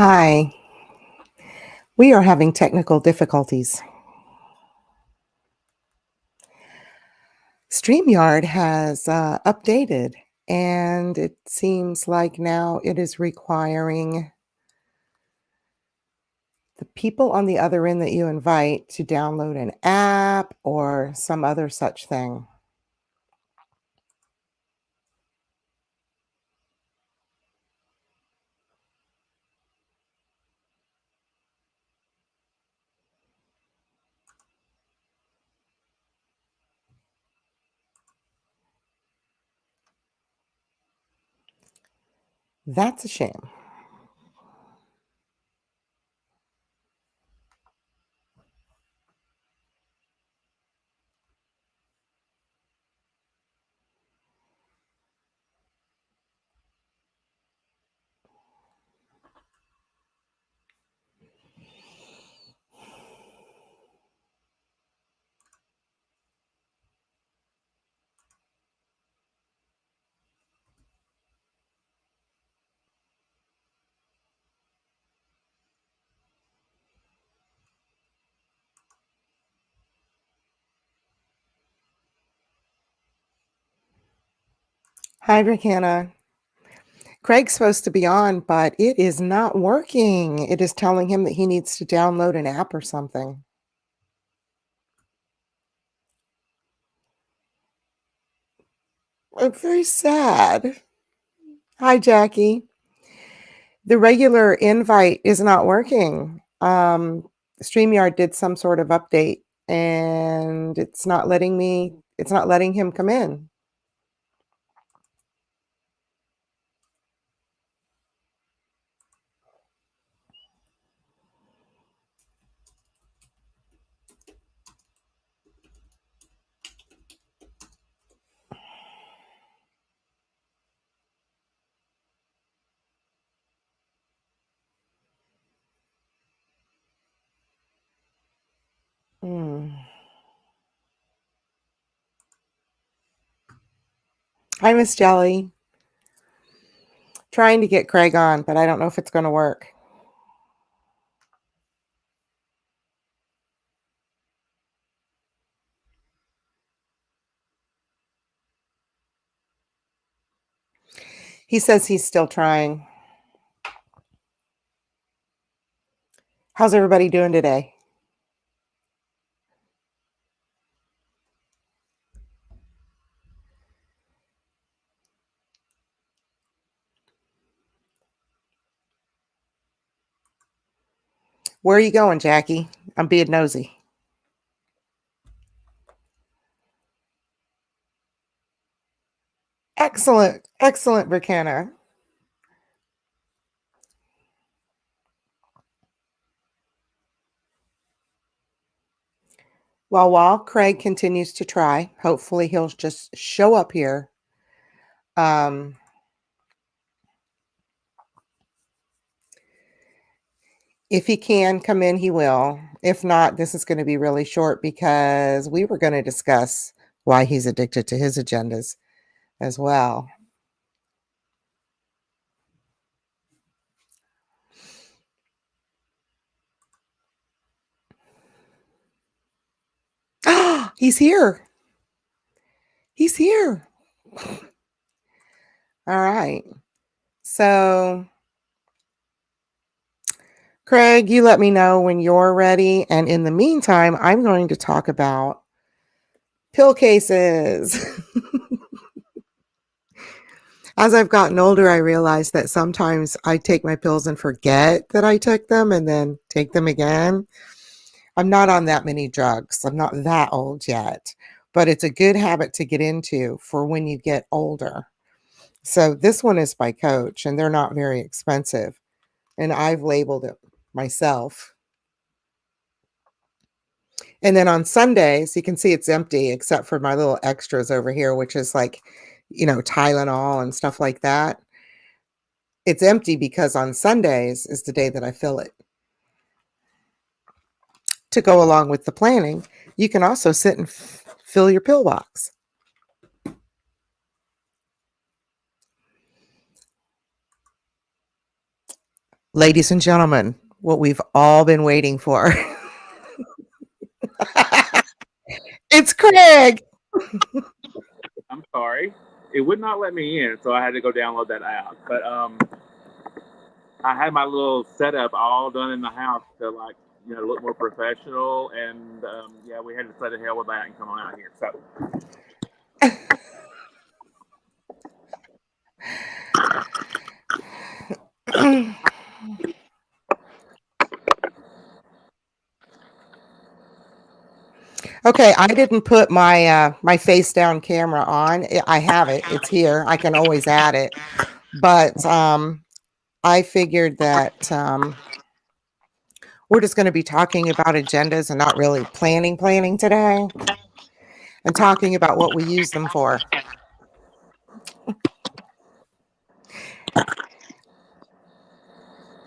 Hi, we are having technical difficulties. StreamYard has updated, and it seems like now it is requiring the people on the other end that you invite to download an app or some other such thing. That's a shame. Hi, Rihanna. Craig's supposed to be on, but it is not working. It is telling him that he needs to download an app or something. It's very sad. Hi, Jackie. The regular invite is not working. StreamYard did some sort of update and it's not letting him come in. Hmm. Hi, Miss Jelly. Trying to get Craig on, but I don't know if it's going to work. He says he's still trying. How's everybody doing today? Where are you going, Jackie? I'm being nosy. Excellent. Excellent, Bricanna. Well, while Craig continues to try, hopefully he'll just show up here. Um, If he can come in, he will. If not, this is going to be really short because we were going to discuss why he's addicted to his agendas as well. He's here. He's here. All right. So, Craig, you let me know when you're ready. And in the meantime, I'm going to talk about pill cases. As I've gotten older, I realize that sometimes I take my pills and forget that I took them and then take them again. I'm not on that many drugs. I'm not that old yet, but it's a good habit to get into for when you get older. So this one is by Coach, and they're not very expensive. And I've labeled it myself. And then on Sundays, you can see it's empty except for my little extras over here, which is like, Tylenol and stuff like that. It's empty because on Sundays is the day that I fill it. To go along with the planning, you can also sit and fill your pill box. Ladies and gentlemen, what we've all been waiting for. It's Craig. I'm sorry. It would not let me in, so I had to go download that app. But I had my little setup all done in the house to look more professional, and yeah, we had to say the hell with that and come on out here. So Okay, I didn't put my face down camera on. I have it. It's here. I can always add it. But I figured that we're just going to be talking about agendas and not really planning today, and talking about what we use them for.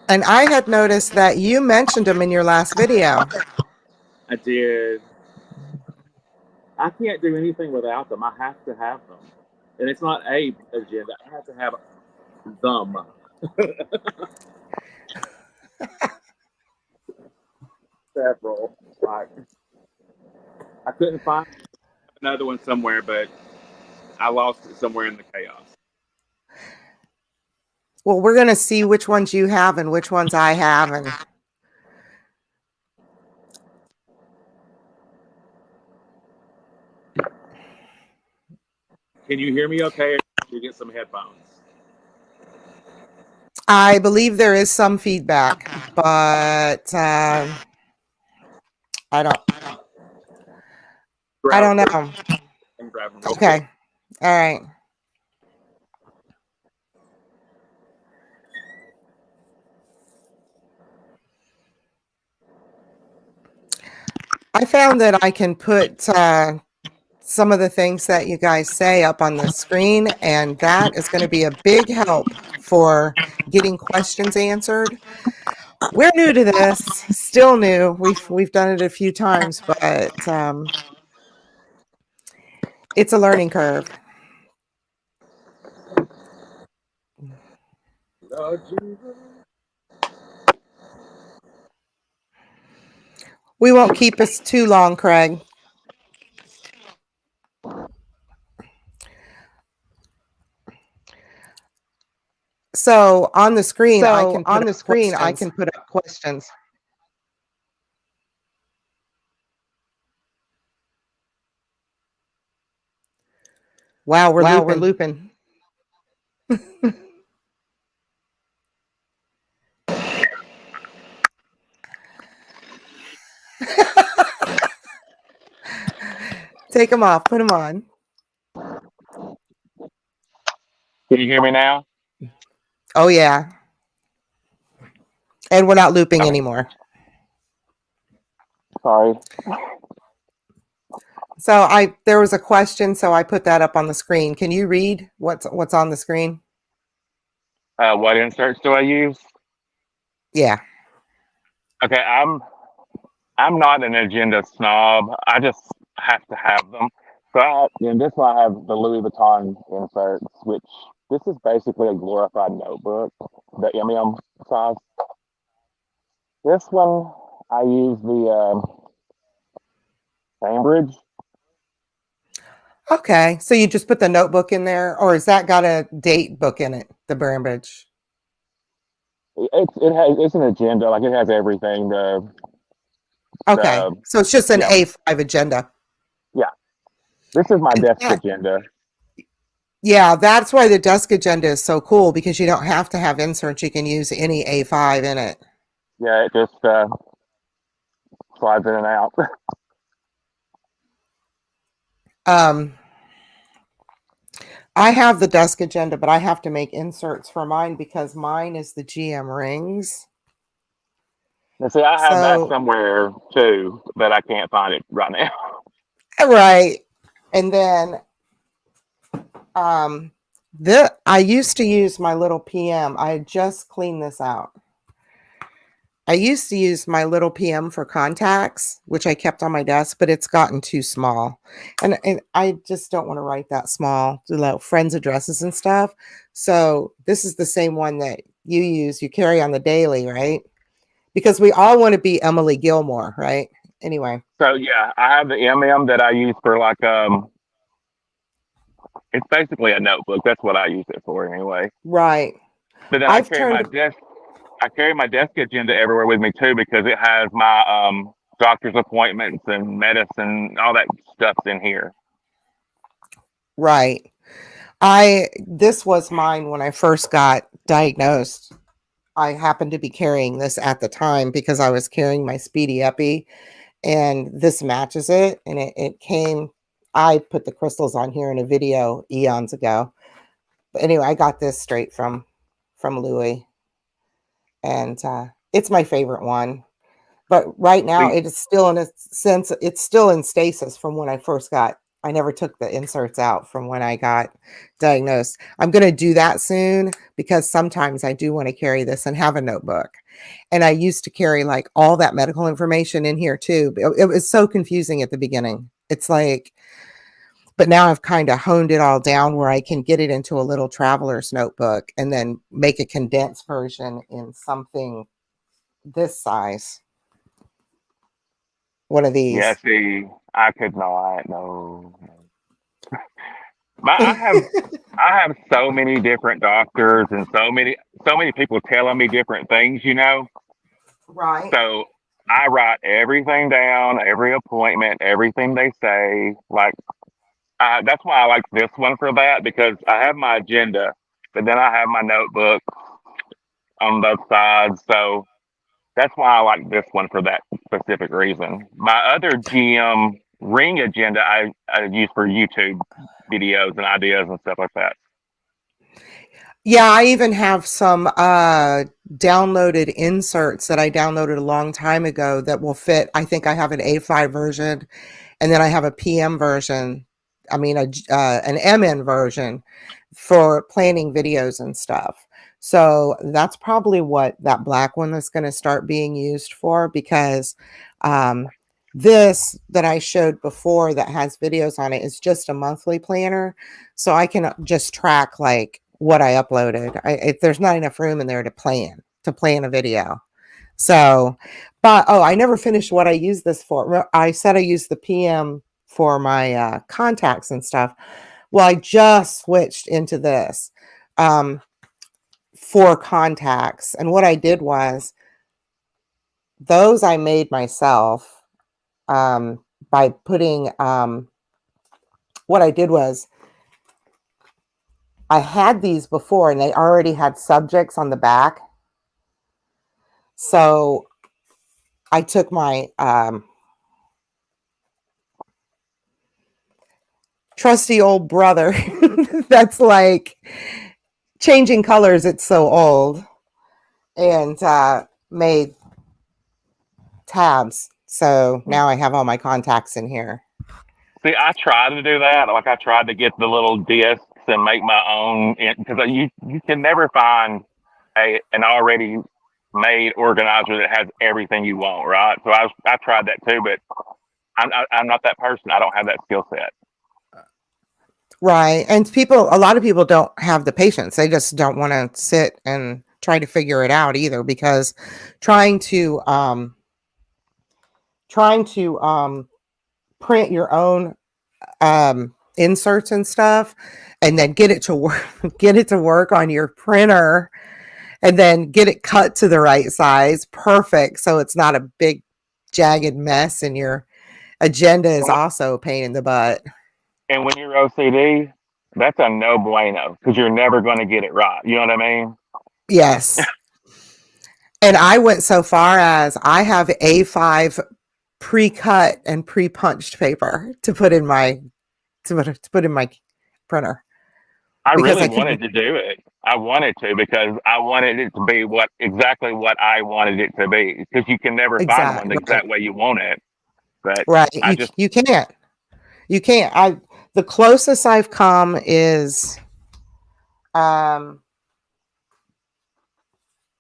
And I had noticed that you mentioned them in your last video. I did. I can't do anything without them. I have to have them, and it's not a agenda. I have to have them. Several. Like I couldn't find another one somewhere, but I lost it somewhere in the chaos. Well, we're going to see which ones you have and which ones I have. And Can you hear me okay? Or you get some headphones. I believe there is some feedback, but I don't know. I'm grabbing real Okay. quick. All right. I found that I can put some of the things that you guys say up on the screen, and that is going to be a big help for getting questions answered. We're new to this, still new. We've done it a few times, but it's a learning curve. Lord Jesus. We won't keep us too long, Craig. So on the screen, I can put up questions. Wow, we're looping. Take them off. Put them on. Can you hear me now? Oh, yeah. And we're not looping anymore. Sorry. So there was a question, so I put that up on the screen. Can you read what's on the screen? What inserts do I use? Yeah. Okay, I'm not an agenda snob. I just have to have them. So in this one, I have the Louis Vuitton inserts, which this is basically a glorified notebook, the size. This one, I use the Cambridge. Okay. So you just put the notebook in there, or has that got a date book in it, the Brambridge? It's an agenda, like it has everything. Okay. So it's just an A5 agenda. Yeah. This is my desk Yeah. agenda. Yeah, that's why the desk agenda is so cool, because you don't have to have inserts. You can use any A5 in it. Yeah, it just slides in and out. I have the desk agenda, but I have to make inserts for mine because mine is the GM rings. And see, I have that somewhere too, but I can't find it right now. Right. And then I used to use my little PM. I just cleaned this out. I used to use my little PM for contacts, which I kept on my desk, but it's gotten too small. And I just don't want to write that small, friends' addresses and stuff. So this is the same one that you carry on the daily, right? Because we all want to be Emily Gilmore, right? Anyway, So yeah, I have the MM that I use for like it's basically a notebook. That's what I use it for anyway. right. But then I've turned I carry my desk agenda everywhere with me too because it has my doctor's appointments and medicine, all that stuff's in here. right. I this was mine when I first got diagnosed. I happened to be carrying this at the time because I was carrying my Speedy Epi, and this matches it. And it came. I put the crystals on here in a video eons ago. But anyway, I got this straight from Louis, and it's my favorite one. But right now, See, it is still in a sense. It's still in stasis from when I first got. I never took the inserts out from when I got diagnosed. I'm going to do that soon because sometimes I do want to carry this and have a notebook. And I used to carry like all that medical information in here too. It was so confusing at the beginning. It's like, but now I've kind of honed it all down where I can get it into a little traveler's notebook and then make a condensed version in something this size. One of yeah, these. see, I could not. No, no. My, I have so many different doctors and so many people telling me different things. Right. So I write everything down, every appointment, everything they say. Like that's why I like this one for that because I have my agenda, but then I have my notebook on both sides. So that's why I like this one for that specific reason. My other GM ring agenda I use for YouTube videos and ideas and stuff like that. Yeah, I even have some downloaded inserts that I downloaded a long time ago that will fit. I think I have an A5 version, and then I have a PM version. I mean, an MN version for planning videos and stuff. So that's probably what that black one is going to start being used for because um, this that I showed before that has videos on it is just a monthly planner. So I can just track like what I uploaded. There's not enough room in there to plan a video. So, but oh, I never finished what I used this for. I said I used the PM for my contacts and stuff. Well, I just switched into this um, for contacts, and what I did was those I made myself by putting. What I did was I had these before, and they already had subjects on the back. So I took my trusty old brother that's like changing colors. It's so old, and made tabs. So now I have all my contacts in here. See, I tried to do that. Like I tried to get the little discs and make my own because you can never find a an already made organizer that has everything you want, right? So I tried that too, but I'm not that person. I don't have that skill set. Right. And a lot of people don't have the patience. They just don't want to sit and try to figure it out either because trying to um trying to print your own inserts and stuff and then get it to work get it to work on your printer and then get it cut to the right size perfect so it's not a big jagged mess and your agenda is also a pain in the butt. And when you're OCD, that's a no bueno because you're never going to get it right. You know what I mean? Yes. And I went so far as I have A5 pre-cut and pre-punched paper to put in my printer I because really I can wanted to do it. I wanted to because I wanted it to be exactly what I wanted it to be. Because you can never find one the right exact way you want it. But right I just you can't. I the closest I've come is um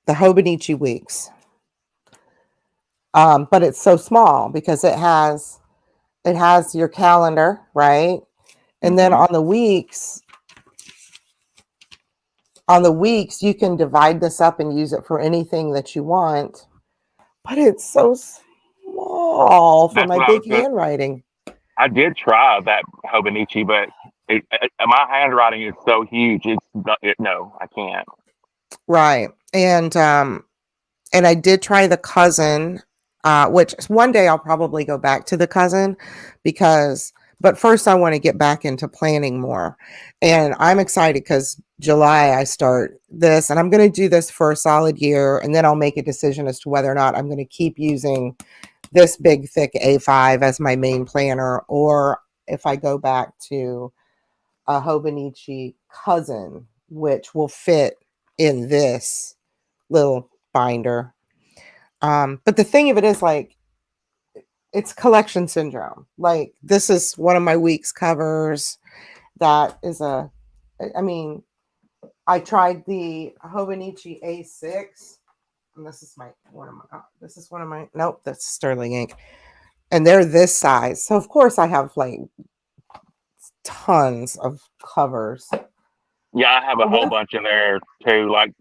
the Hobonichi Weeks. But it's so small because it has your calendar, right? And then hmm on the weeks, on the weeks, you can divide this up and use it for anything that you want, but it's so small for That's my what I was big going. handwriting. I did try that Hobonichi, but my handwriting is so huge. No, I can't. Right. And I did try the cousin, which one day I'll probably go back to the cousin because, but first I want to get back into planning more. And I'm excited because July I start this and I'm going to do this for a solid year. And then I'll make a decision as to whether or not I'm going to keep using this big, thick A5 as my main planner or if I go back to a Hobonichi cousin, which will fit in this little binder. But the thing of it is, like, it's collection syndrome. Like, this is one of my week's covers. That is I mean, I tried the Hobonichi A6, and this is one of my, nope, that's Sterling ink. And they're this size. So, of course, I have like tons of covers. Yeah, I have a whole One, bunch in there too, like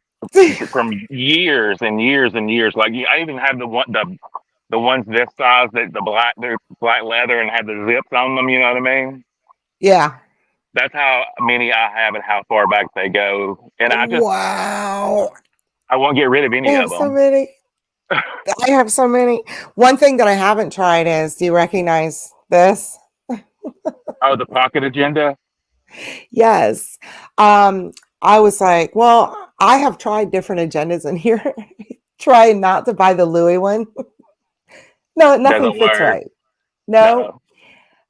from years and years and years. Like I even have the ones this size that they're black leather and have the zips on them. You know what I mean? yeah. That's how many I have and how far back they go. And Wow. I won't get rid of I any of have so them. many. I have so many. One thing that I haven't tried is, do you recognize this? Oh, the pocket agenda. Yes. Um, I was like, well, I have tried different agendas in here. Try not to buy the Louis one. No, nothing Doesn't fits work. right. No. No.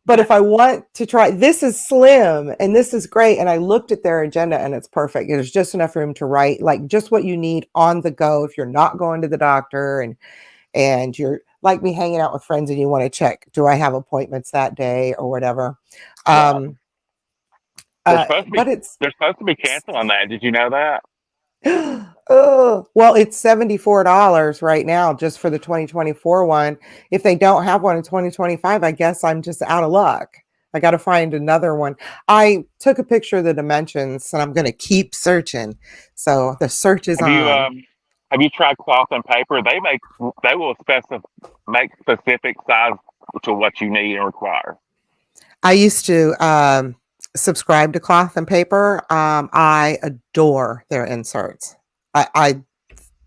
But if I want to try, this is slim and this is great. And I looked at their agenda and it's perfect. There's just enough room to write, like just what you need on the go if you're not going to the doctor and you're like me hanging out with friends and you want to check, do I have appointments that day or whatever. Right. Um, uh, but it's They're supposed to be canceling that. Did you know that? oh, well, it's $74 right now just for the 2024 one. If they don't have one in 2025, I guess I'm just out of luck. I got to find another one. I took a picture of the dimensions and I'm going to keep searching. So the search is Have you on. um have you tried cloth and paper? They will make specific size to what you need and require. I used to subscribe to Cloth and Paper. I adore their inserts. I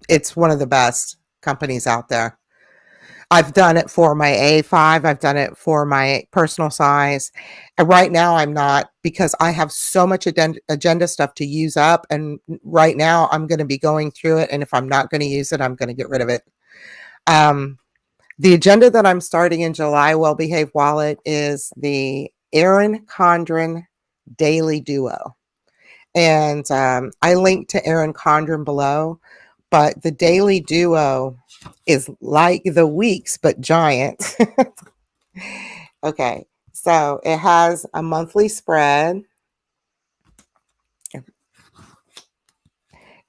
it's one of the best companies out there. I've done it for my A5. I've done it for my personal size. And right now, I'm not because I have so much agenda stuff to use up. And right now, I'm going to be going through it. And if I'm not going to use it, I'm going to get rid of it. Um, the agenda that I'm starting in July, Well Behaved Wallet, is the Erin Condren Daily Duo. And I linked to Erin Condren below, but the Daily Duo is like the weeks, but giant. Okay, so it has a monthly spread,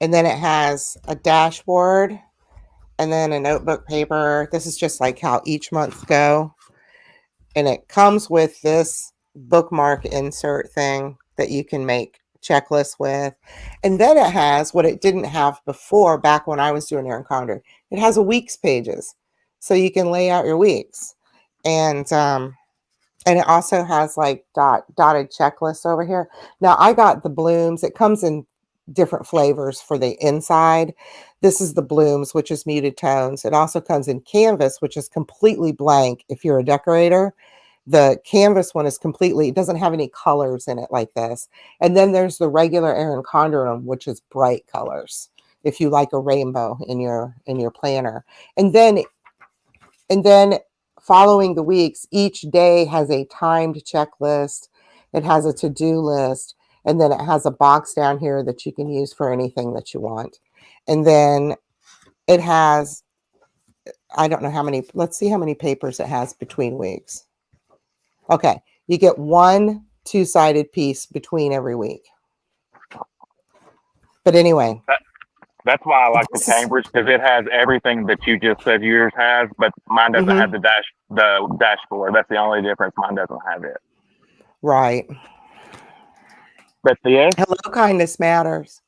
and then it has a dashboard, and then a notebook paper. This is just like how each month go. And it comes with this bookmark insert thing that you can make checklists with. And then it has what it didn't have before back when I was doing Erin Condren. It has a weeks pages. So you can lay out your weeks. And it also has like dotted checklists over here. Now I got the blooms. It comes in different flavors for the inside. This is the blooms, which is muted tones. It also comes in canvas, which is completely blank if you're a decorator. The canvas one is completely, it doesn't have any colors in it like this. And then there's the regular Erin Condren, which is bright colors. If you like a rainbow in your planner. And then following the weeks, each day has a timed checklist. It has a to-do list. And then it has a box down here that you can use for anything that you want. And then it has, I don't know how many, let's see how many papers it has between weeks. Okay, you get one two-sided piece between every week. But anyway, That, that's why I like the this is Cambridge because it has everything that you just said yours has, but mine doesn't have mhm, the dashboard. That's the only difference. Mine doesn't have it. right. But this Hello, kindness matters.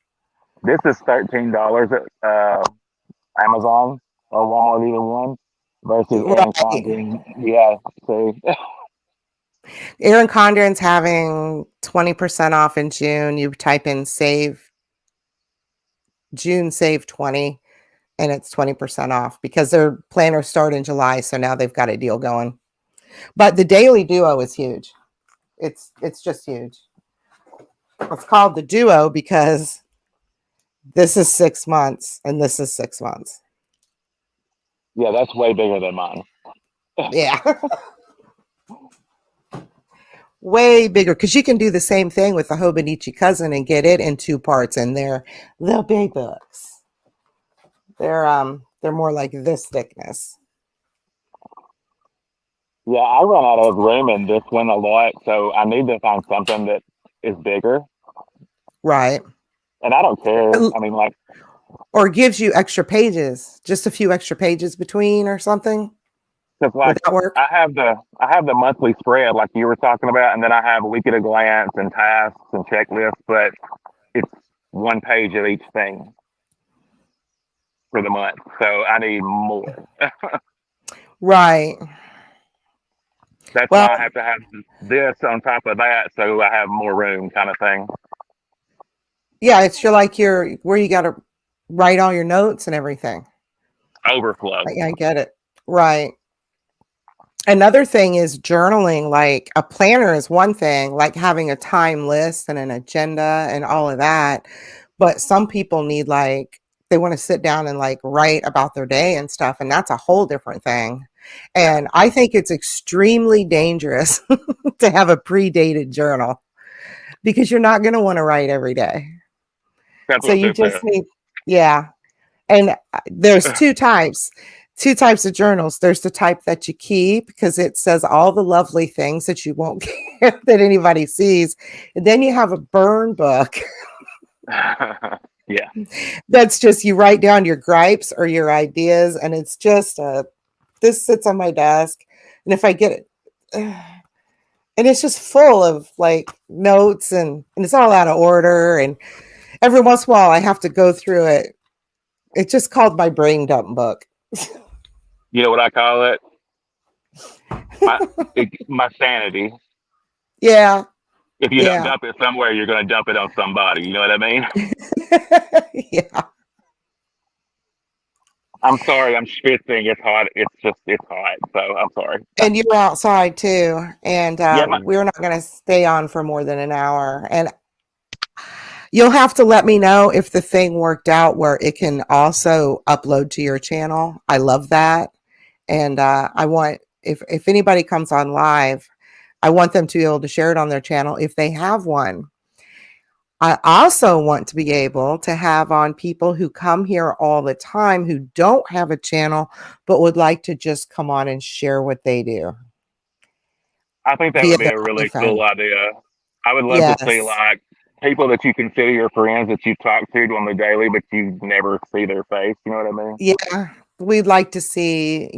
This is $13 at Amazon or Walmart, either one, versus Erin Right. Condren. Yeah, so Erin Condren's having 20% off in June. You type in save June save 20 and it's 20% off because their planners start in July, so now they've got a deal going. But the daily duo is huge. It's just huge. It's called the duo because this is 6 months and this is 6 months. yeah, that's way bigger than mine. Yeah. Way bigger because you can do the same thing with the Hobonichi cousin and get it in two parts, and they're the big books. They're more like this thickness. Yeah, I run out of room in this one a lot, so I need to find something that is bigger. Right. And I don't care. I mean, like, Or gives you extra pages, just a few extra pages between or something. because Would like that work? I have the monthly spread like you were talking about, and then I have a week at a glance and tasks and checklists, but it's one page of each thing for the month. So I need more. Right. That's Well, why I have to have this on top of that, so I have more room, kind of thing. yeah, it's your like your where you got to write all your notes and everything. Overflow. I get it. Right. Another thing is journaling. Like a planner is one thing, like having a time list and an agenda and all of that. But some people need like they want to sit down and like write about their day and stuff, and that's a whole different thing. And I think it's extremely dangerous to have a predated journal because you're not going to want to write every day. That's So what you this just is. need, yeah. And there's two types of journals. There's the type that you keep because it says all the lovely things that you won't care that anybody sees. And then you have a burn book Yeah. that's just you write down your gripes or your ideas, and it's just this sits on my desk, and if I get it, and it's just full of like notes and it's all out of order, and every once in a while I have to go through it. It's just called my brain dump book. You know what I call it? My my sanity. Yeah, If you don't yeah, dump it somewhere, you're going to dump it on somebody. You know what I mean? yeah. I'm sorry, I'm schwitzing. It's hot. It's hot. So I'm sorry. And you're outside too, and Yeah, we're not going to stay on for more than an hour. And you'll have to let me know if the thing worked out where it can also upload to your channel. I love that. And I want if anybody comes on live, I want them to be able to share it on their channel if they have one. I also want to be able to have on people who come here all the time who don't have a channel but would like to just come on and share what they do I think that via would be their a really cool iPhone. idea. I would love to see Yes. like people that you consider your friends that you talk to on the daily, but you never see their face. You know what I mean? Yeah. We'd like to see,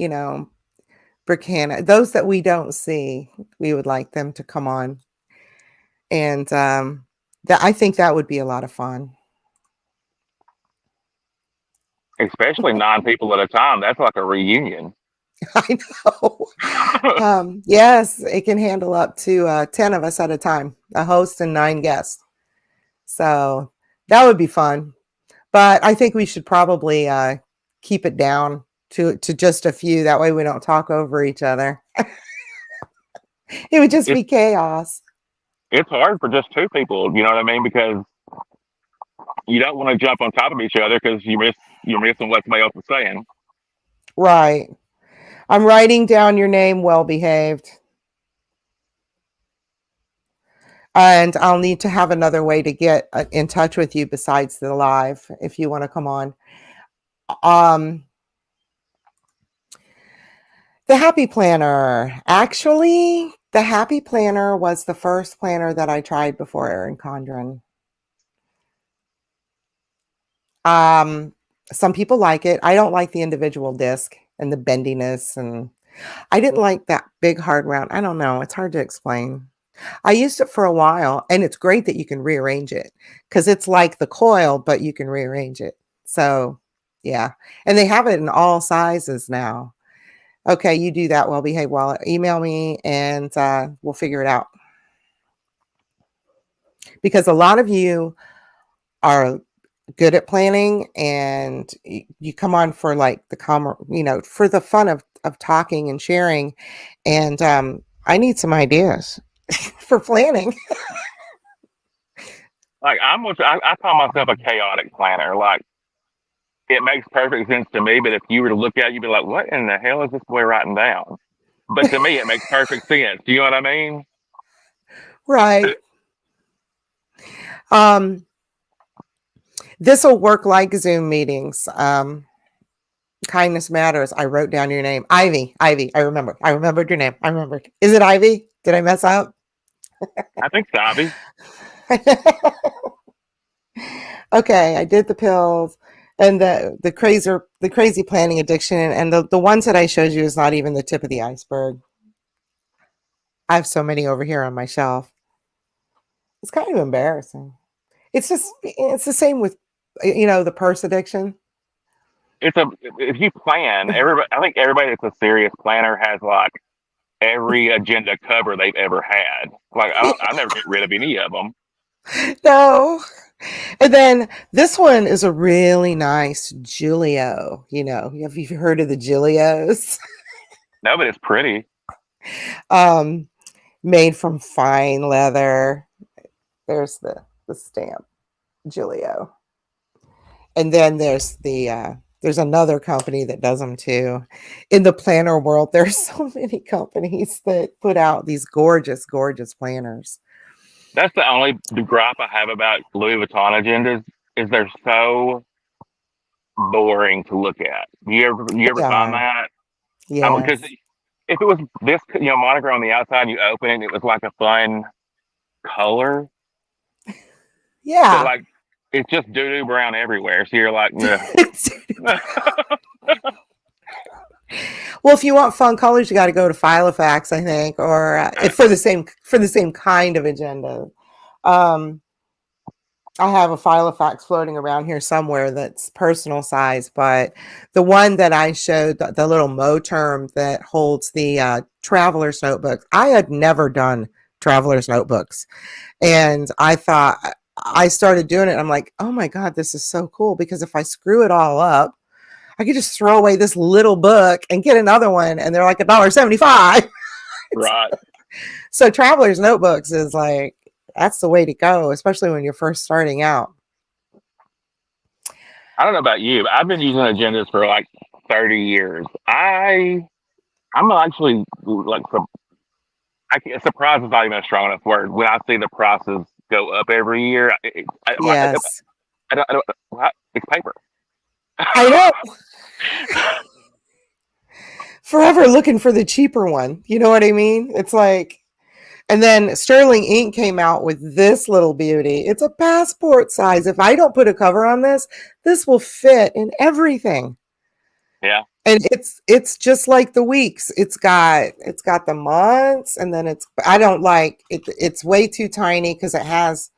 Brickhanna, those that we don't see, we would like them to come on. And that I think that would be a lot of fun. Especially 9 people at a time. That's like a reunion. I know. Yes, it can handle up to 10 of us at a time, a host and 9 guests. So that would be fun. But I think we should probably keep it down to just a few. That way we don't talk over each other. It would just it's be chaos. it's hard for just 2 people. You know what I mean? Because you don't want to jump on top of each other because you're missing what somebody else is saying. Right. I'm writing down your name, well behaved. And I'll need to have another way to get in touch with you besides the live if you want to come on. Um, the Happy Planner. Actually, the Happy Planner was the first planner that I tried before Erin Condren. Um, some people like it. I don't like the individual disc and the bendiness, and I didn't like that big hard round. I don't know. It's hard to explain. I used it for a while, and it's great that you can rearrange it because it's like the coil, but you can rearrange it. So, yeah. And they have it in all sizes now. Okay, you do that. Well, behave well. Email me and we'll figure it out. Because a lot of you are good at planning and you come on for like for the fun of talking and sharing. And I need some ideas for planning. Like I call myself a chaotic planner. Like it makes perfect sense to me, but if you were to look at it, you'd be like, "What in the hell is this boy writing down?" But to me, it makes perfect sense. Do you know what I mean? Right. Um, this will work like Zoom meetings. Kindness matters. I wrote down your name. Ivy. Ivy. I remember. I remembered your name. I remembered. Is it Ivy? Did I mess up? I think Savi. Okay, I did the pills and the crazy planning addiction, and the ones that I showed you is not even the tip of the iceberg. I have so many over here on my shelf. It's kind of embarrassing. It's the same with the purse addiction. It's a if you plan, everybody. I think everybody that's a serious planner has like every agenda cover they've ever had. Like I never get rid of any of them. No. And then this one is a really nice Giulio. Have you heard of the Giulios? No, but it's pretty. um, Made from fine leather. There's the stamp, Giulio. And then there's another company that does them too. In the planner world, there's so many companies that put out these gorgeous, gorgeous planners. That's the only gripe I have about Louis Vuitton agendas is they're so boring to look at. You ever They find are. that? Because Yes. if it was this monogram on the outside and you open it and it was like a fun color, but Yeah. like it's just doo doo brown everywhere. So you're like, nah. Well, if you want fun colors, you got to go to Filofax, I think, or if for the same kind of agenda. Um, I have a Filofax floating around here somewhere that's personal size, but the one that I showed, the little Mo term that holds the traveler's notebook, I had never done traveler's notebooks. And I started doing it. I'm like, oh my God, this is so cool because if I screw it all up, I could just throw away this little book and get another one. And they're like $1.75. Right. So traveler's notebooks is like, that's the way to go, especially when you're first starting out. I don't know about you, but I've been using agendas for like 30 years. I'm actually like surprised is not even a strong enough word. When I see the prices go up every year, Yes. I don't it's paper. I know. Forever looking for the cheaper one. You know what I mean? It's like, and then Sterling Ink came out with this little beauty. It's a passport size. If I don't put a cover on this will fit in everything. Yeah, And it's just like the weeks. It's got the months, and then I don't like it. It's way too tiny because it has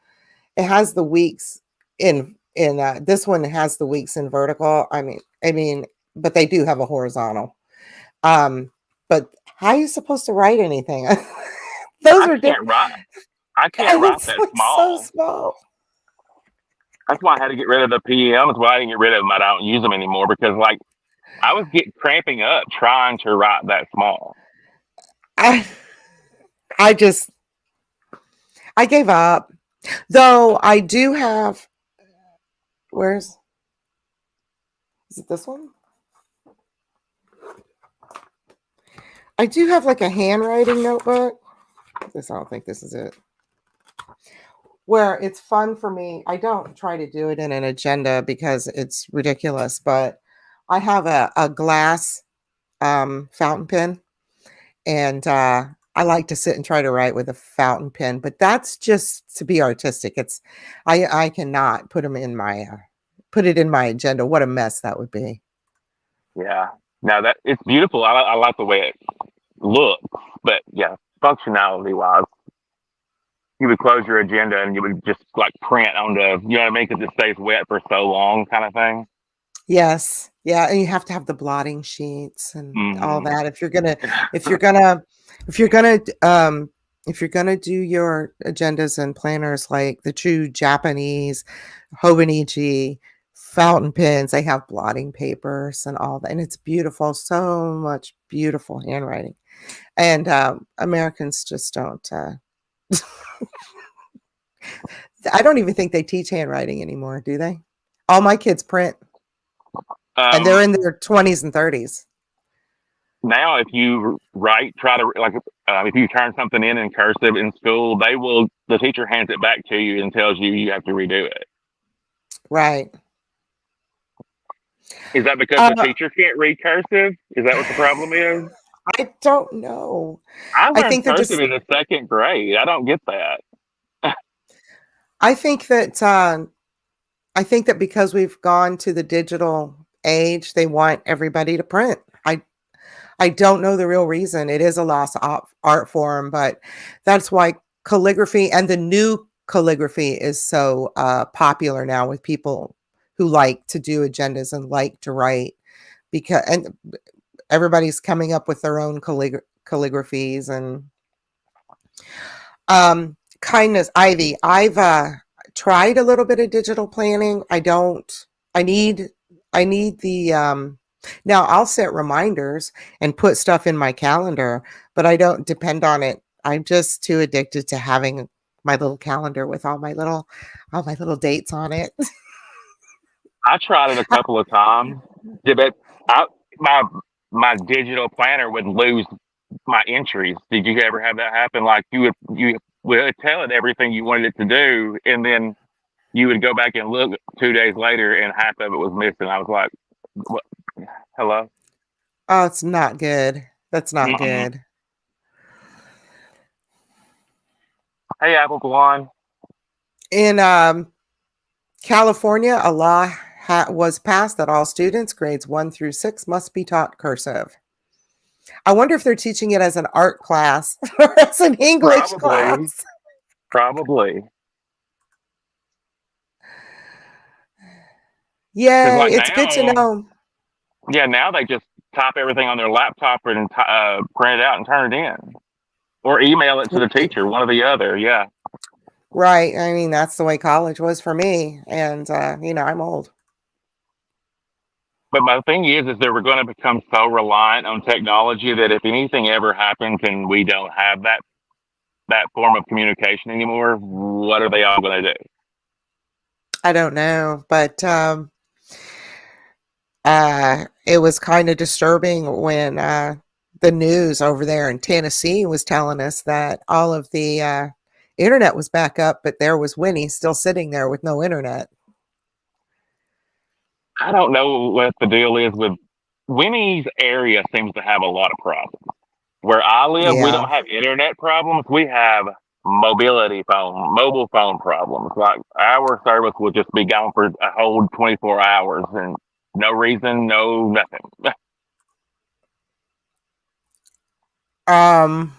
the weeks in this one has the weeks in vertical. I mean, but they do have a horizontal. Um, but how are you supposed to write anything? Those I are can't different, write. I can't and write it's that like so small. small. That's why I had to get rid of the PMs. Why I didn't get rid of them. I don't use them anymore because like I was getting cramping up trying to write that small. I I just I gave up. Though I do have where's is it this one? I do have like a handwriting notebook. I don't think this is it. Where it's fun for me. I don't try to do it in an agenda because it's ridiculous, but I have a glass fountain pen, and I like to sit and try to write with a fountain pen, but that's just to be artistic. I cannot put it in my agenda. What a mess that would be. Yeah. Now that it's beautiful. I like the way it looks, but yeah, functionality wise, you would close your agenda and you would just like print on the, you know what I mean? Because it stays wet for so long, kind of thing. Yes. Yeah, and you have to have the blotting sheets and all Hmm. that if you're gonna if you're gonna if you're gonna do your agendas and planners like the true Japanese Hobonichi fountain pens, they have blotting papers and all that, and it's beautiful, so much beautiful handwriting. And Americans just don't. I don't even think they teach handwriting anymore, do they? All my kids print, and they're Um, in their 20s and 30s. Now, if you write, try to like, if you turn something in cursive in school, the teacher hands it back to you and tells you you have to redo it. Right. Is that because the Uh, teacher can't read cursive? Is that what the problem is? I don't know. I I learned think they're cursive just in the second grade. I don't get that. I think that I think that because we've gone to the digital age, they want everybody to print. I don't know the real reason. It is a lost art form, but that's why calligraphy and the new calligraphy is so popular now with people who like to do agendas and like to write because and everybody's coming up with their own calligraphies and kindness, Ivy. I've tried a little bit of digital planning. I don't. I need. I need the. Now I'll set reminders and put stuff in my calendar, but I don't depend on it. I'm just too addicted to having my little calendar with all my little dates on it. I tried it a couple of times, yeah, but I, my my digital planner would lose my entries. Did you ever have that happen? Like you would tell it everything you wanted it to do, and then you would go back and look 2 days later, and half of it was missing. I was like, "What? Hello? Oh, it's not good. That's not Mm-mm. good. Hey, Apple Blonde. In California, a law was passed that all students, grades 1 through 6, must be taught cursive. I wonder if they're teaching it as an art class or as an English Probably, class. probably. Because Yay, like it's good to now, know. yeah, now they just type everything on their laptop and print it out and turn it in, or email it to the Right. teacher, one or the other. Yeah. Right. I mean, that's the way college was for me. And, I'm old. But my thing is that we're going to become so reliant on technology that if anything ever happens and we don't have that form of communication anymore, what are they all going to do? I don't know. But it was kind of disturbing when the news over there in Tennessee was telling us that all of the internet was back up, but there was Winnie still sitting there with no internet. I don't know what the deal is with Winnie's area. Seems to have a lot of problems. Where I live, we Yeah. don't have internet problems. We have mobile phone problems. Like our service will just be gone for a whole 24 hours and no reason, no nothing. Um,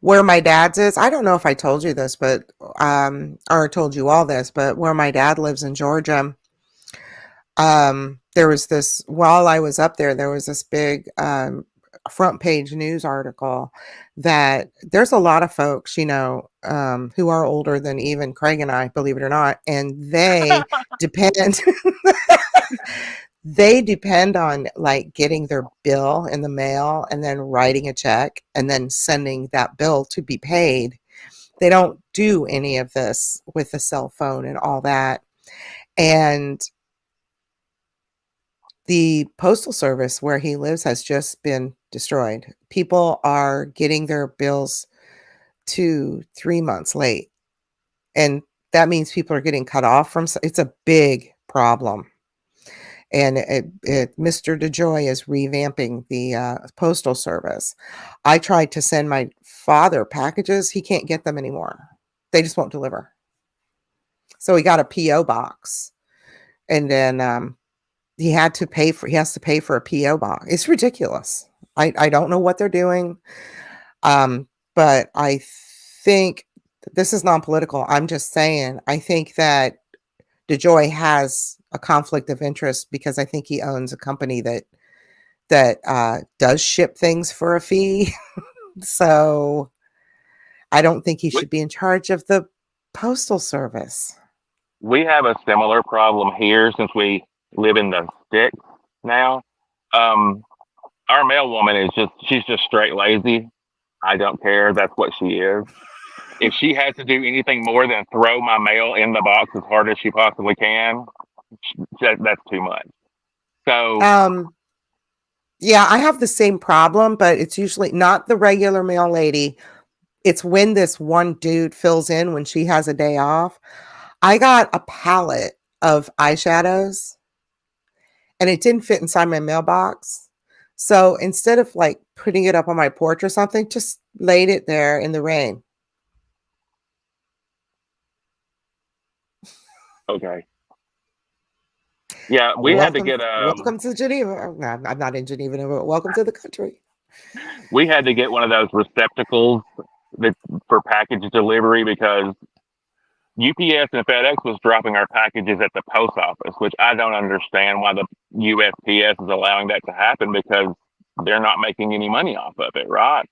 where my dad's is, I don't know if I told you this, but or told you all this, but where my dad lives in Georgia, there was this while I was up there, there was this big front page news article that there's a lot of folks, who are older than even Craig and I, believe it or not, and they depend they depend on like getting their bill in the mail and then writing a check and then sending that bill to be paid. They don't do any of this with the cell phone and all that. And the postal service where he lives has just been destroyed. People are getting their bills 2, 3 months late, and that means people are getting cut off from it's a big problem. And Mr. DeJoy is revamping the postal service. I tried to send my father packages. He can't get them anymore. They just won't deliver. So he got a PO box, and then he has to pay for a PO box. It's ridiculous. I don't know what they're doing, but I think this is non-political. I'm just saying, I think that DeJoy has a conflict of interest because I think he owns a company that does ship things for a fee. So I don't think he We, should be in charge of the postal service. we have a similar problem here since we live in the sticks now. Um, our mail woman she's just straight lazy. I don't care. That's what she is. If she has to do anything more than throw my mail in the box as hard as she possibly can, that's too much. So, Um, yeah, I have the same problem, but it's usually not the regular mail lady. It's when this one dude fills in when she has a day off. I got a pallet of eyeshadows and it didn't fit inside my mailbox. So instead of like putting it up on my porch or something, just laid it there in the rain. okay. Yeah, Welcome, welcome to Geneva. No, I'm not in Geneva, but welcome to the country. we had to get one of those receptacles that for package delivery because UPS and FedEx was dropping our packages at the post office, which I don't understand why the USPS is allowing that to happen because they're not making any money off of it, right?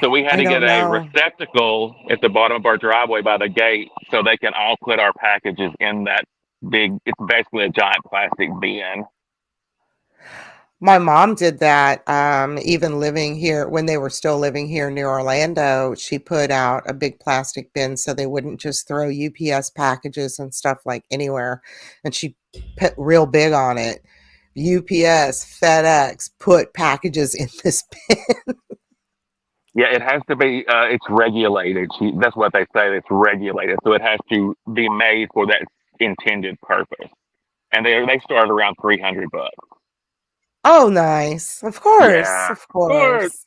So we had I to get don't a know. receptacle at the bottom of our driveway by the gate so they can all put our packages in that big, it's basically a giant plastic bin. My mom did that, even living here when they were still living here near Orlando. She put out a big plastic bin so they wouldn't just throw UPS packages and stuff like anywhere. And she put real big on it. UPS, FedEx, put packages in this bin. Yeah, it has to be, it's regulated. That's what they say, it's regulated. So it has to be made for that intended purpose. And they start around 300 bucks. Oh, nice. Of course. Yeah, Of of course. course.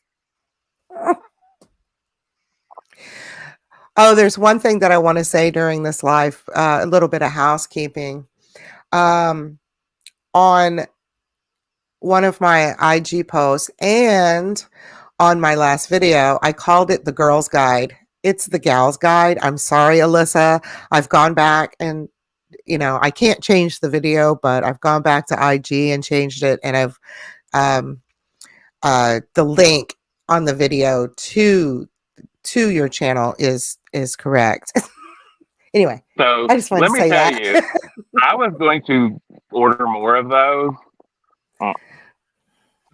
Oh, there's one thing that I want to say during this live, a little bit of housekeeping. Um, on one of my IG posts and on my last video, I called it the girl's guide. It's the gal's guide. I'm sorry, Alyssa. I've gone back and I can't change the video, but I've gone back to IG and changed it, and I've um, the link on the video to your channel is correct. Anyway, So I just wanted let to me say tell that. you, I was going to order more of those. Uh,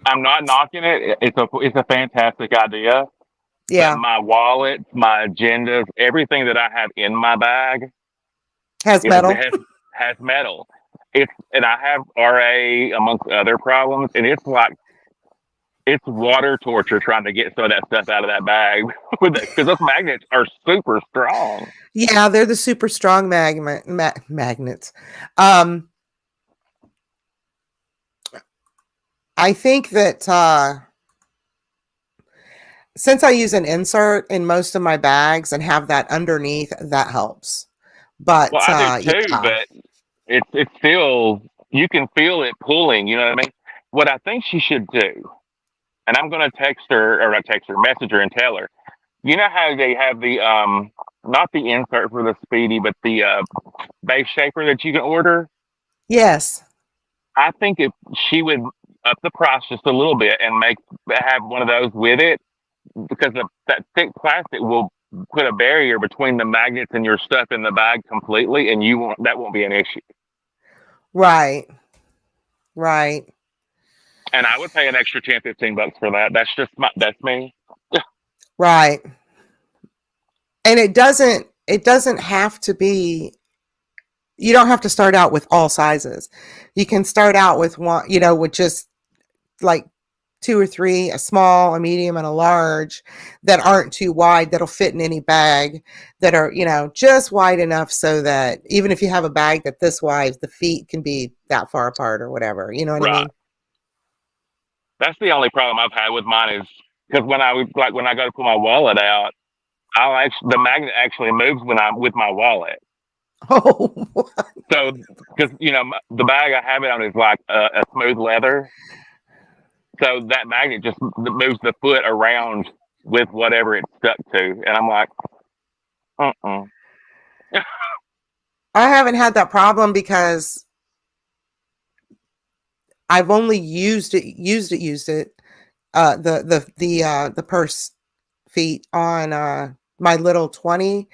I'm not knocking it. It's a fantastic idea. But Yeah, my wallet, my agendas, everything that I have in my bag has is metal. has metal. And I have RA amongst other problems, and it's like it's water torture trying to get some of that stuff out of that bag because those magnets are super strong. Yeah, they're the super strong magnets. Um, I think that since I use an insert in most of my bags and have that underneath, that helps. Well, But I do too, yeah, but it's still you can feel it pulling. You know what I mean? What I think she should do, and I'm going to text her or not text her, message her and tell her. You know how they have the not the insert for the speedy, but the base shaper that you can order. yes, I think if she would up the price just a little bit and have one of those with it, because that thick plastic will put a barrier between the magnets and your stuff in the bag completely, and that won't be an issue. right, right, And I would pay an extra 10, 15 bucks for that. That's me. right. And it doesn't have to be. You don't have to start out with all sizes. You can start out with one, with just like two or three, a small, a medium, and a large that aren't too wide, that'll fit in any bag, that are, just wide enough so that even if you have a bag that this wide, the feet can be that far apart or whatever. You know what I Right. mean? That's the only problem I've had with mine is because when I go to pull my wallet out, the magnet actually moves when I'm with my wallet. Oh, So because the bag I have it on is like a smooth leather, so that magnet just moves the foot around with whatever it's stuck to, and I'm like, uh-uh. I haven't had that problem because I've only used it. The purse feet on my little 20,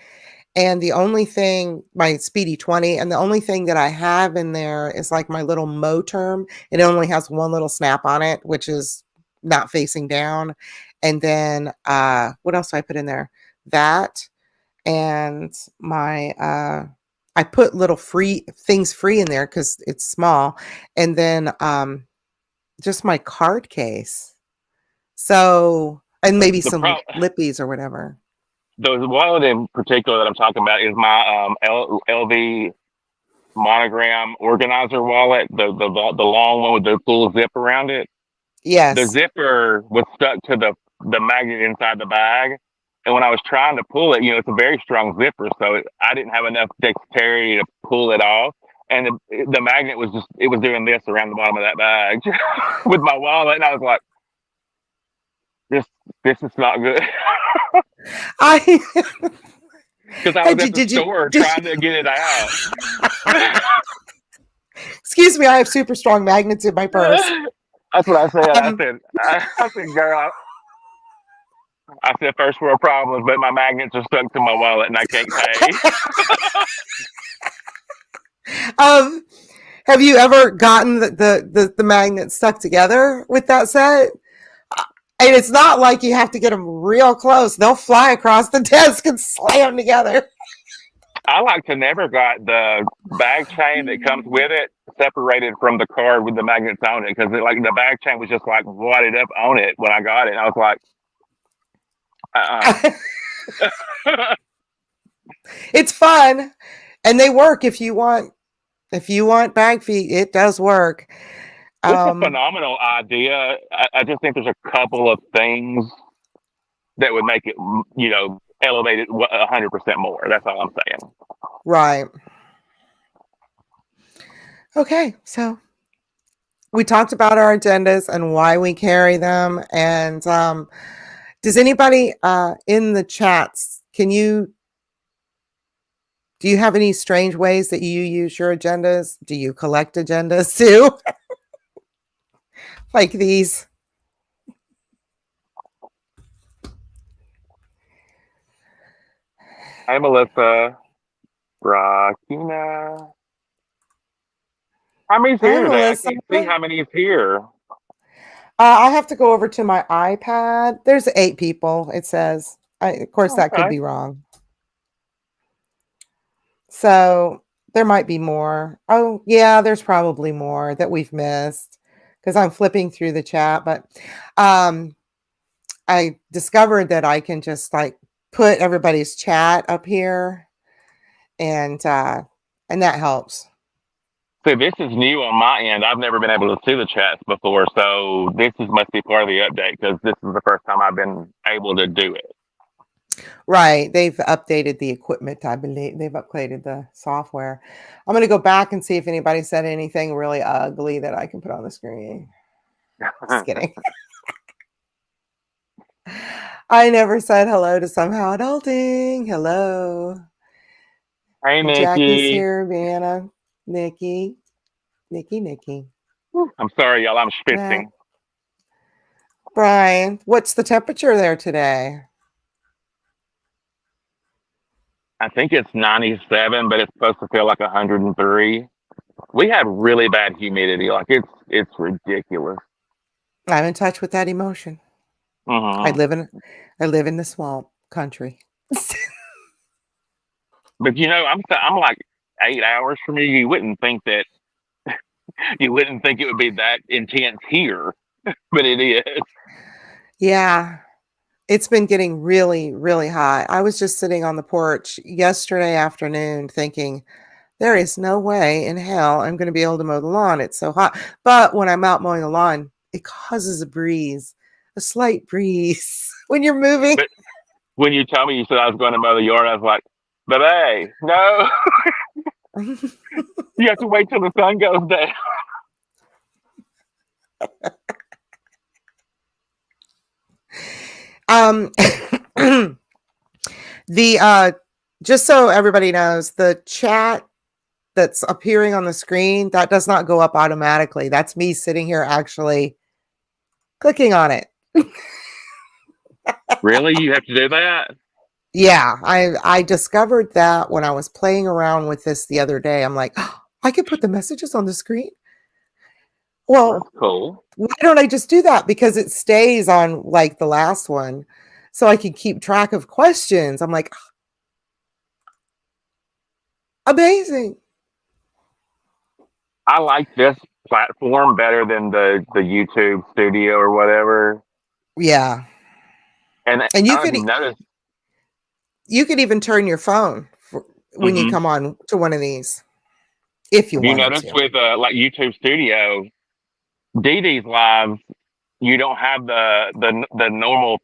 and the only thing, my Speedy 20, and the only thing that I have in there is like my little Mo term. It only has one little snap on it, which is not facing down. And then what else do I put in there? That and my I put little free things free in there because it's small. And then just my card case. So, and maybe The some pro lippies or whatever. the wallet in particular that I'm talking about is my LV monogram organizer wallet, the long one with the full zip around it. The Yes. zipper was stuck to the magnet inside the bag, and when I was trying to pull it, it's a very strong zipper, so I didn't have enough dexterity to pull it off, and the magnet was just it was doing this around the bottom of that bag with my wallet, and I was like, this this is not good. I Because I was had you at the did you store did trying to get it out. excuse me, I have super strong magnets in my purse. That's what I said. I Um said, I said, girl, I said first world problems, but my magnets are stuck to my wallet and I can't pay. um have you ever gotten the magnets stuck together with that set? And it's not like you have to get them real close. They'll fly across the desk and slam together. I like to never got the bag chain that comes with it separated from the card with the magnets on it because like the bag chain was just like wadded up on it when I got it. And I was like, uh-uh. It's fun and they work if you want bag feet, it does work. It's a Um phenomenal idea. I just think there's a couple of things that would make it, elevate it 100% more. That's all I'm saying. right. Okay, so we talked about our agendas and why we carry them. And does anybody in the chats, do you have any strange ways that you use your agendas? Do you collect agendas too? Like these? Hi, Melissa. Rakina. How many's Hi, here today? I Melissa. can't see how many's here. I have to go over to my iPad. There's 8 people, it says. Of course, that could Okay. be wrong. So there might be more. Oh, yeah, there's probably more that we've missed because I'm flipping through the chat. But um, I discovered that I can just like put everybody's chat up here, and that helps. So this is new on my end. I've never been able to see the chats before, so must be part of the update because this is the first time I've been able to do it. Right. They've updated the equipment, I believe. They've upgraded the software. I'm going to go back and see if anybody said anything really ugly that I can put on the screen. Just kidding. I never said hello to Somehow Adulting. Hello. Hey, And Jackie's Nikki. here, Vienna, Nikki, Nikki, I'm sorry, y'all. I'm Matt, schwitzing. Brian. What's the temperature there today? I think it's 97, but it's supposed to feel like 103. We have really bad humidity. Like it's ridiculous. I'm in touch with that emotion. I Hmm. live in I live in the swamp country. But I'm like 8 hours from you. You wouldn't think it would be that intense here, but it is. Yeah, it's been getting really, really hot. I was just sitting on the porch yesterday afternoon thinking, there is no way in hell I'm going to be able to mow the lawn. It's so hot. But when I'm out mowing the lawn, it causes a breeze, a slight breeze when you're moving. But when you told me you said I was going to mow the yard, I was like, baby, no, you have to wait till the sun goes down. Um, the just so everybody knows, the chat that's appearing on the screen, that does not go up automatically. That's me sitting here actually clicking on it. Really? You have to do that? Yeah, I discovered that when I was playing around with this the other day. I'm like, oh, I could put the messages on the screen. That's Well, cool. why don't I just do that? Because it stays on like the last one, so I can keep track of questions. I'm like, amazing. I like this platform better than the YouTube studio or whatever. Yeah, And I and don't know if you've noticed. you could even turn your phone when you Hmm. come on to one of these if you Have you wanted noticed to. with like YouTube Studio, Dee Dee's lives, you don't have the normal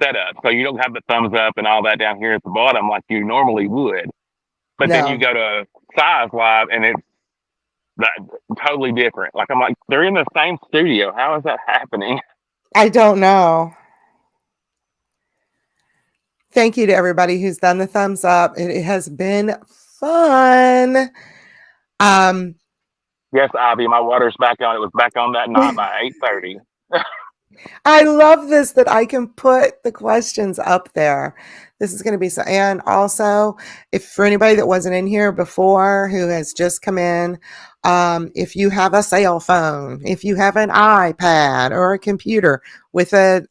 setup, so you don't have the thumbs up and all that down here at the bottom like you normally would. But then you No, go to Size Live and it's that, totally different. Like I'm like they're in the same studio. How is that happening? I don't know. Thank you to everybody who's done the thumbs up. It has been fun. Um, Yes, Ivy, my water's back on. It was back on that night by 8:30. I love this that I can put the questions up there. This is going to be so, and also, if for anybody that wasn't in here before who has just come in, if you have a cell phone, if you have an iPad or a computer with a,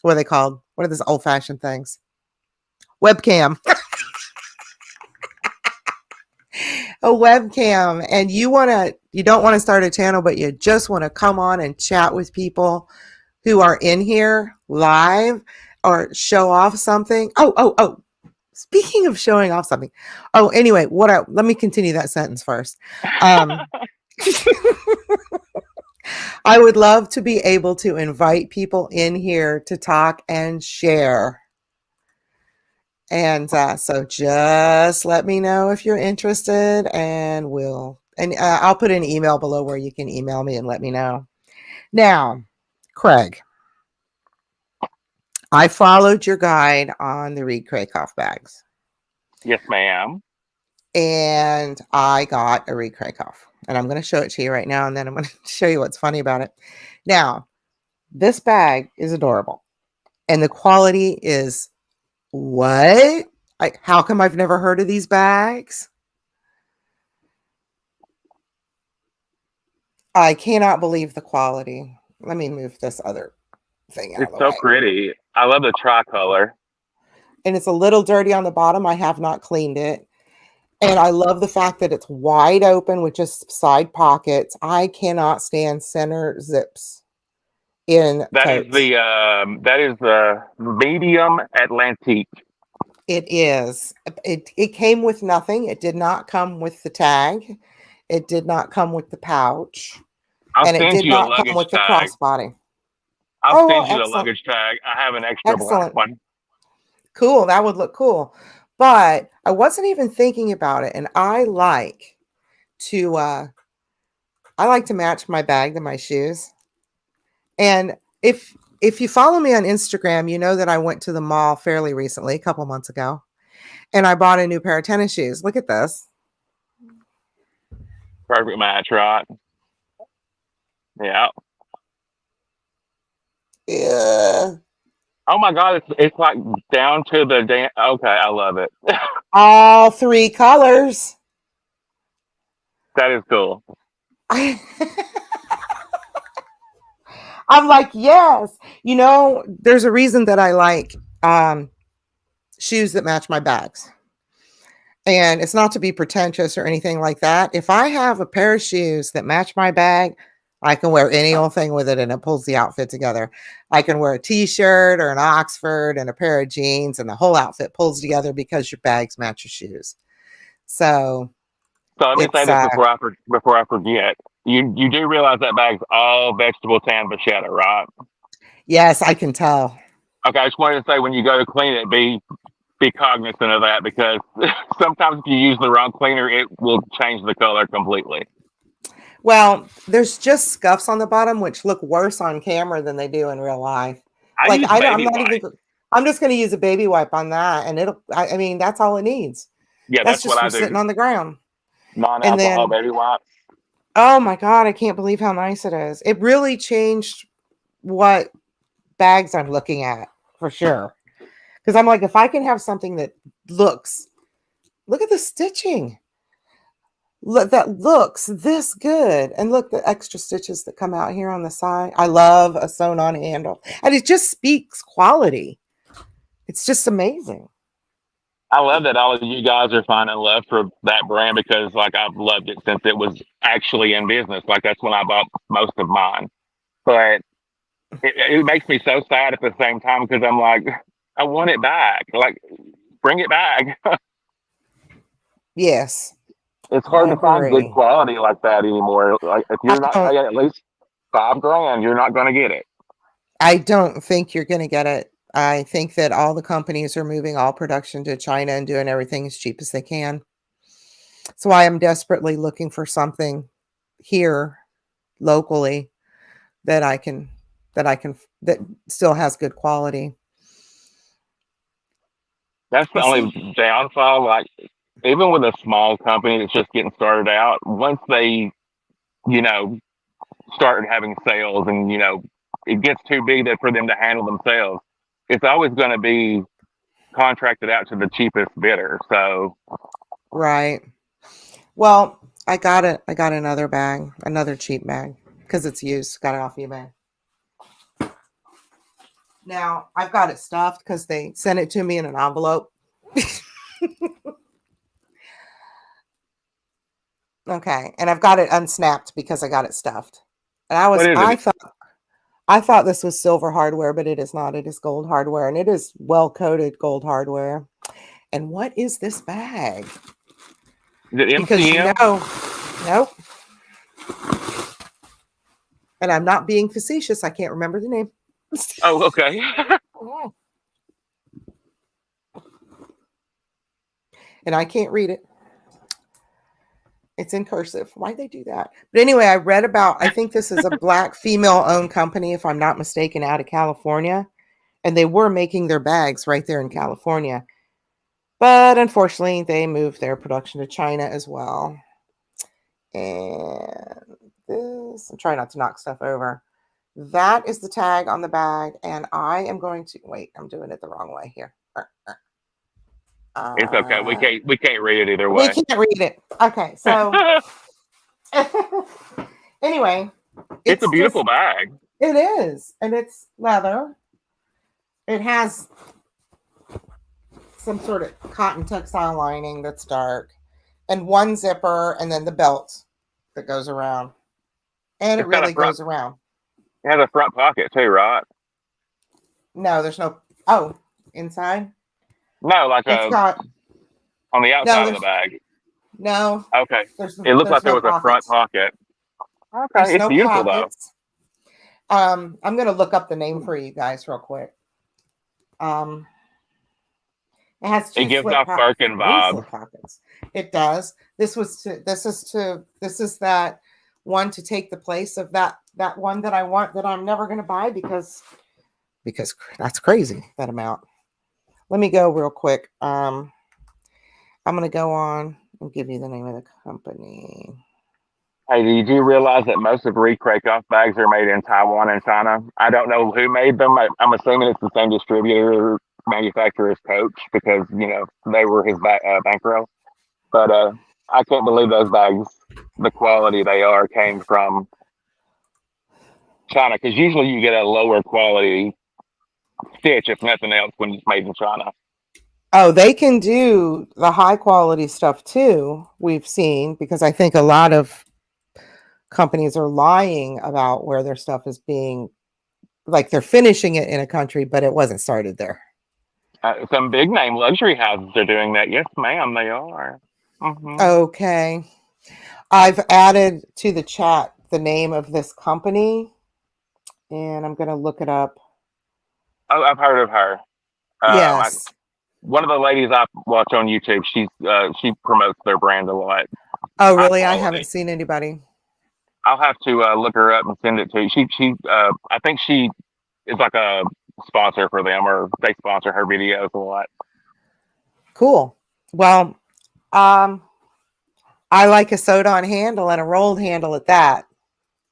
what are they called? What are those old fashioned things? Webcam, a webcam, and you don't want to start a channel, but you just want to come on and chat with people who are in here live or show off something. Oh. Speaking of showing off something. Oh, anyway, let me continue that sentence first. Um, I would love to be able to invite people in here to talk and share. And so just let me know if you're interested and I'll put an email below where you can email me and let me know. Now, Craig, I followed your guide on the Reed Krakoff bags Yes, ma'am. and I got a Reed Krakoff. And I'm going to show it to you right now and then I'm going to show you what's funny about it. Now, this bag is adorable and the quality is what? How come I've never heard of these bags? I cannot believe the quality. Let me move this other thing out of It's the so way. pretty. I love the tricolor. And it's a little dirty on the bottom. I have not cleaned it. And I love the fact that it's wide open with just side pockets. I cannot stand center zips in totes. That is the medium Atlantique. It is. It came with nothing. It did not come with the tag. It did not come with the pouch. I'll And it send did you a not come luggage with the tag. crossbody. I'll Oh, send you the excellent. luggage tag. I have an extra black Excellent. one. Cool. That would look cool. But I wasn't even thinking about it. And to I like to match my bag to my shoes. And if you follow me on Instagram, you know that I went to the mall fairly recently, a couple months ago, and I bought a new pair of tennis shoes. Look at this. Perfect match, right? Yeah. Yeah. Oh my god, it's like down to the damn. Okay, I love it. All three colors. That is cool. I'm like, yes. There's a reason that I like shoes that match my bags. And it's not to be pretentious or anything like that. If I have a pair of shoes that match my bag, I can wear any old thing with it and it pulls the outfit together. I can wear a t-shirt or an Oxford and a pair of jeans and the whole outfit pulls together because your bags match your shoes. So So let me say it's this before I forget. You do realize that bag's all vegetable tan vachetta, right? yes, I can tell. Okay, I just wanted to say when you go to clean it, be cognizant of that because sometimes if you use the wrong cleaner, it will change the color completely. Well, there's just scuffs on the bottom which look worse on camera than they do in real life. I Like use I don't, I'm baby not even. wipes. I'm just going to use a baby wipe on that, and it'll. I mean, that's all it needs. Yeah, That's that's what just I for sitting do. on the ground. And Non-alcohol then, baby wipes. oh my god, I can't believe how nice it is. It really changed what bags I'm looking at for sure. Because I'm like, if I can have something that looks, look at the stitching. Look, that looks this good. And look, the extra stitches that come out here on the side. I love a sewn on handle. And it just speaks quality. It's just amazing. I love that all of you guys are finding love for that brand because, like, I've loved it since it was actually in business. Like, that's when I bought most of mine. But it makes me so sad at the same time because I'm like, I want it back. Like, bring it back. Yes, It's I hard to find good agree. quality like that anymore. Like, if I you're not don't paying at least 5 grand, you're not going to get it. I don't think you're going to get it. I think that all the companies are moving all production to China and doing everything as cheap as they can. So I am desperately looking for something here locally that I can that still has good quality. That's the We'll see. only downfall. Like, even with a small company that's just getting started out, once they, you know, start having sales and, it gets too big for them to handle themselves, it's always going to be contracted out to the cheapest bidder. So Right. Well, I got it. I got another bag, another cheap bag because it's used. Got it off eBay. Now I've got it stuffed because they sent it to me in an envelope. Okay, and I've got it unsnapped because I got it stuffed. And what is it? I thought this was silver hardware, but it is not. It is gold hardware, and it is well coated gold hardware. And what is this bag? Is it Because MCM? nope. And I'm not being facetious. I can't remember the name. Oh, okay. And I can't read it. It's in cursive. Why'd they do that? But anyway, I read about, I think this is a black female owned company, if I'm not mistaken, out of California. And they were making their bags right there in California. But unfortunately, they moved their production to China as well. And this, I'm trying not to knock stuff over. That is the tag on the bag. And I am going to, wait, I'm doing it the wrong way here. It's okay. We Uh, can't read it either we way. can't read it. Okay, so anyway, It's a it's beautiful just, bag. it is. And it's leather. It has some sort of cotton textile lining that's dark, and one zipper, and then the belt that goes around. And it It's got a really front. goes around. It has a front pocket too, right? No, there's no, oh, inside? No, like It's got, on the no, outside of the there's, bag. no, Okay. It looked like there's there no was a front pockets. pocket. Okay, There's it's no beautiful though. pockets. I'm going to look up the name for you guys real quick. Um, it has It two gives slip off pockets, Birkin three vibes. slip pockets. It does. This is that one to take the place of that one that I want that I'm never going to buy because that's crazy, that amount. Let me go real quick. I'm going to go on and give you the name of the company. Hey, did you realize that most of Reed Krakoff bags are made in Taiwan and China? I don't know who made them. I'm assuming it's the same distributor manufacturer as Coach because they were his bankroll. But I can't believe those bags, the quality they are, came from China because usually you get a lower quality stitch, if nothing else, when it's made in China. Oh, they can do the high quality stuff too. We've seen, because I think a lot of companies are lying about where their stuff is being, like they're finishing it in a country, but it wasn't started there. Some big name luxury houses are doing that. Yes, ma'am, they are. Okay. I've added to the chat the name of this company, and I'm going to look it up. Oh, I've heard of her. Yes. One of the ladies I watch on YouTube, she promotes their brand a lot. Oh, High really? I haven't quality. seen anybody. I'll have to look her up and send it to you. I think she is like a sponsor for them, or they sponsor her videos a lot. Cool. Well, um, I like a sewed on handle and a rolled handle at that,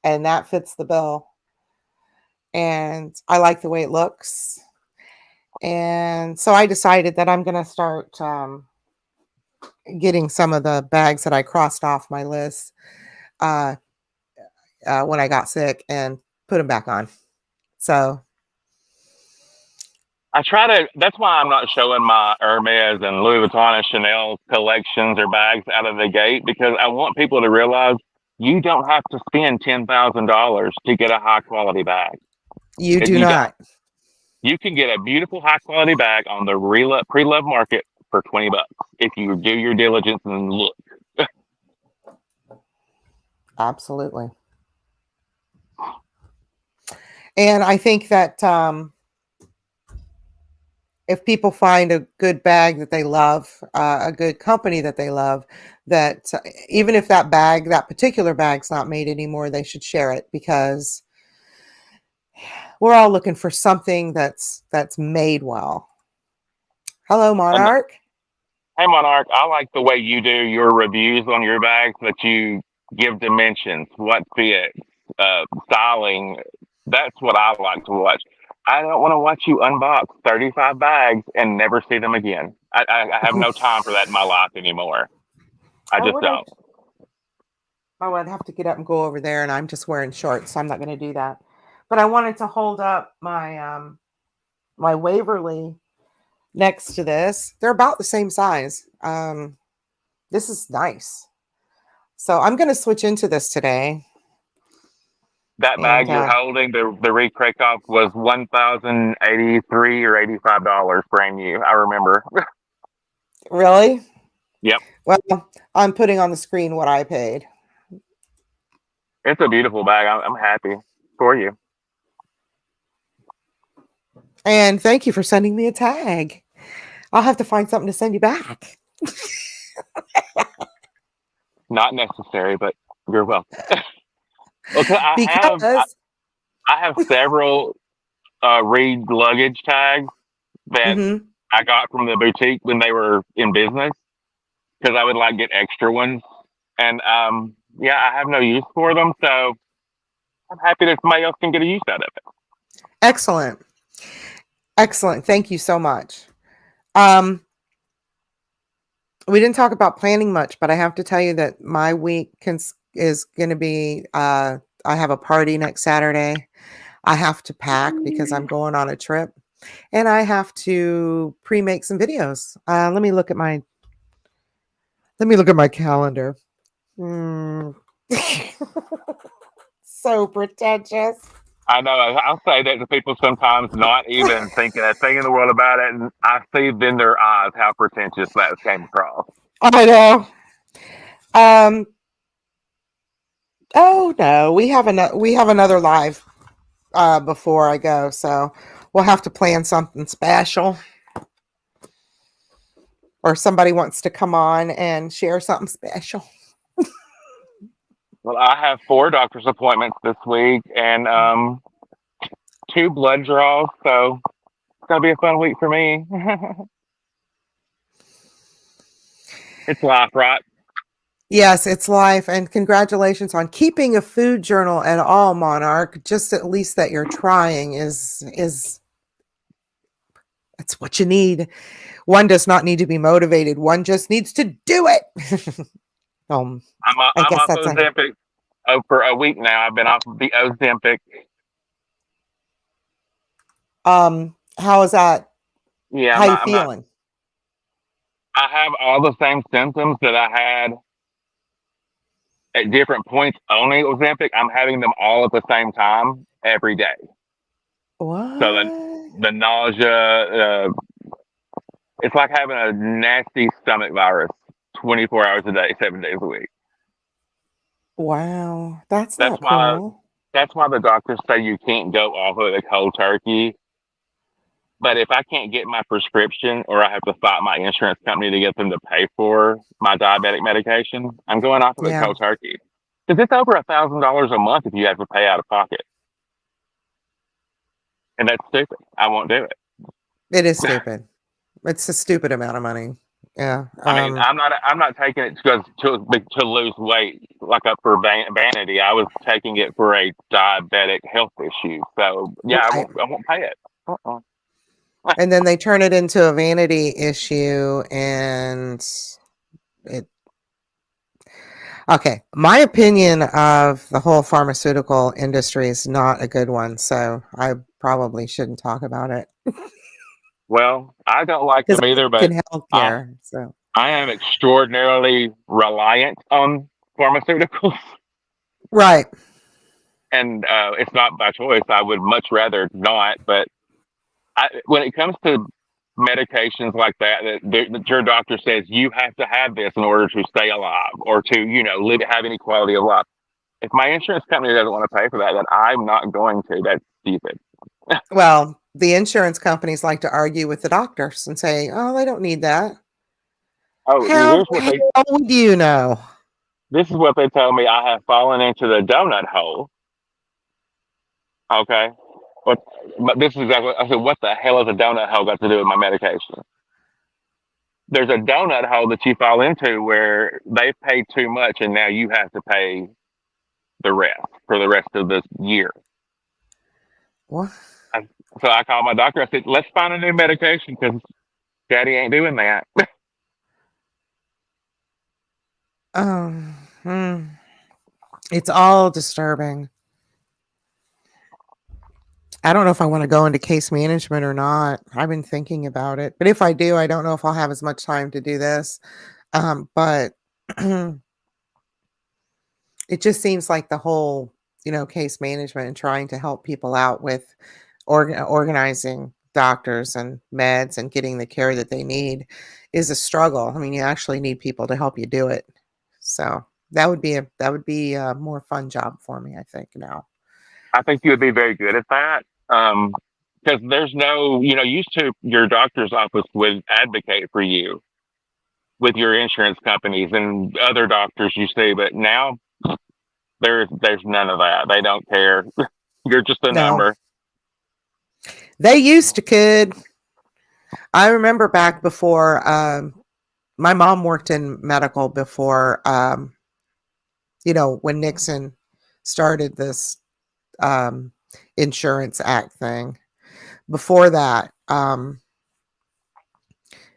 and that fits the bill. And I like the way it looks. And so I decided that I'm going to start getting some of the bags that I crossed off my list uh, when I got sick and put them back on. So I try to. That's why I'm not showing my Hermes and Louis Vuitton and Chanel collections or bags out of the gate, because I want people to realize you don't have to spend $10,000 to get a high quality bag. you do You don't. not. You can get a beautiful high quality bag on the pre-love market for $20 if you do your diligence and look. Absolutely. And I think that if people find a good bag that they love, a good company that they love, that even if that particular bag's not made anymore, they should share it, because we're all looking for something that's made well. Hello, And Monarch. hey, Monarch, I like the way you do your reviews on your bags, that you give dimensions, what fits, styling. That's what I like to watch. I don't want to watch you unbox 35 bags and never see them again. I have no time for that in my life anymore. I Oh, just would I? don't. Oh, I'd have to get up and go over there, and I'm just wearing shorts, so I'm not going to do that. But I wanted to hold up my Waverly next to this. They're about the same size. This is nice. So I'm going to switch into this today. That And bag you're holding, the Reed Krakoff, was $1,083 or $85 brand new. I remember. really, Yep, well, I'm putting on the screen what I paid. it's a beautiful bag. I'm happy for you. And thank you for sending me a tag. I'll have to find something to send you back. Not necessary, but you're welcome. Okay, Because I have several Reed luggage tags that mhm, I got from the boutique when they were in business, because I would like get extra ones, and yeah, I have no use for them, so I'm happy that somebody else can get a use out of it. excellent. Excellent. Thank you so much. Um, we didn't talk about planning much, but I have to tell you that my week is going to be I have a party next Saturday. I have to pack because I'm going on a trip, and I have to pre-make some videos. Let me look at my calendar. Hmm. So pretentious. I know. I'll say that to people sometimes, not even thinking a thing in the world about it, and I see in their eyes how pretentious that came across. I know. Um. Oh no, we have another live before I go, so we'll have to plan something special. Or somebody wants to come on and share something special. Well, I have 4 doctor's appointments this week and 2 blood draws, so it's gonna be a fun week for me. It's life, right? Yes, it's life, and congratulations on keeping a food journal at all, Monarch. Just at least that you're trying is that's what you need. One does not need to be motivated. One just needs to do it. um, I I'm guess off that's a Ozempic. Oh, for a week now. I've been off the Ozempic. how is that? Yeah, How you I'm not. feeling? I have all the same symptoms that I had at different points on the Ozempic. I'm having them all at the same time every day. So What? the nausea, it's like having a nasty stomach virus 24 hours a day, 7 days a week. Wow, that's That's not why cool. that's why the doctors say you can't go off of the cold turkey. But if I can't get my prescription, or I have to fight my insurance company to get them to pay for my diabetic medication, I'm going off of it Yeah. cold turkey. Because it's over $1,000 a month if you have to pay out of pocket. and that's stupid. I won't do it. It is stupid. It's a stupid amount of money. Yeah. I mean, I'm not taking it because to lose weight, like up for vanity. I was taking it for a diabetic health issue. So yeah, I Right. won't. I won't pay it. Uh-uh. And then they turn it into a vanity issue, and it okay. My opinion of the whole pharmaceutical industry is not a good one, so I probably shouldn't talk about it Well, I don't like because them I either, work but in I healthcare. So I am extraordinarily reliant on pharmaceuticals, right. and it's not by choice. I would much rather not, but when it comes to medications like that your doctor says you have to have this in order to stay alive or to live have any quality of life. If my insurance company doesn't want to pay for that, then I'm not going to. That's stupid. Well, the insurance companies like to argue with the doctors and say, "Oh, they don't need that." Oh, How the hell would you know? this is what they tell me. I have fallen into the donut hole. Okay, but this is exactly. I said, what the hell has a donut hole got to do with my medication? There's a donut hole that you fall into where they've paid too much, and now you have to pay the rest for the rest of this year. What? I, so I called my doctor. I said, let's find a new medication because Daddy ain't doing that. Um, hmm. It's all disturbing. I don't know if I want to go into case management or not. I've been thinking about it, but if I do, I don't know if I'll have as much time to do this. But it just seems like the whole, case management and trying to help people out with organizing doctors and meds and getting the care that they need is a struggle. I mean, you actually need people to help you do it. So that would be a more fun job for me, I think now. I think you would be very good at that. Because there's no, used to your doctor's office would advocate for you with your insurance companies and other doctors you see, but now there's none of that. They don't care. You're just a No, number. they used to could. I remember back before my mom worked in medical before when Nixon started this um insurance act thing. Before that,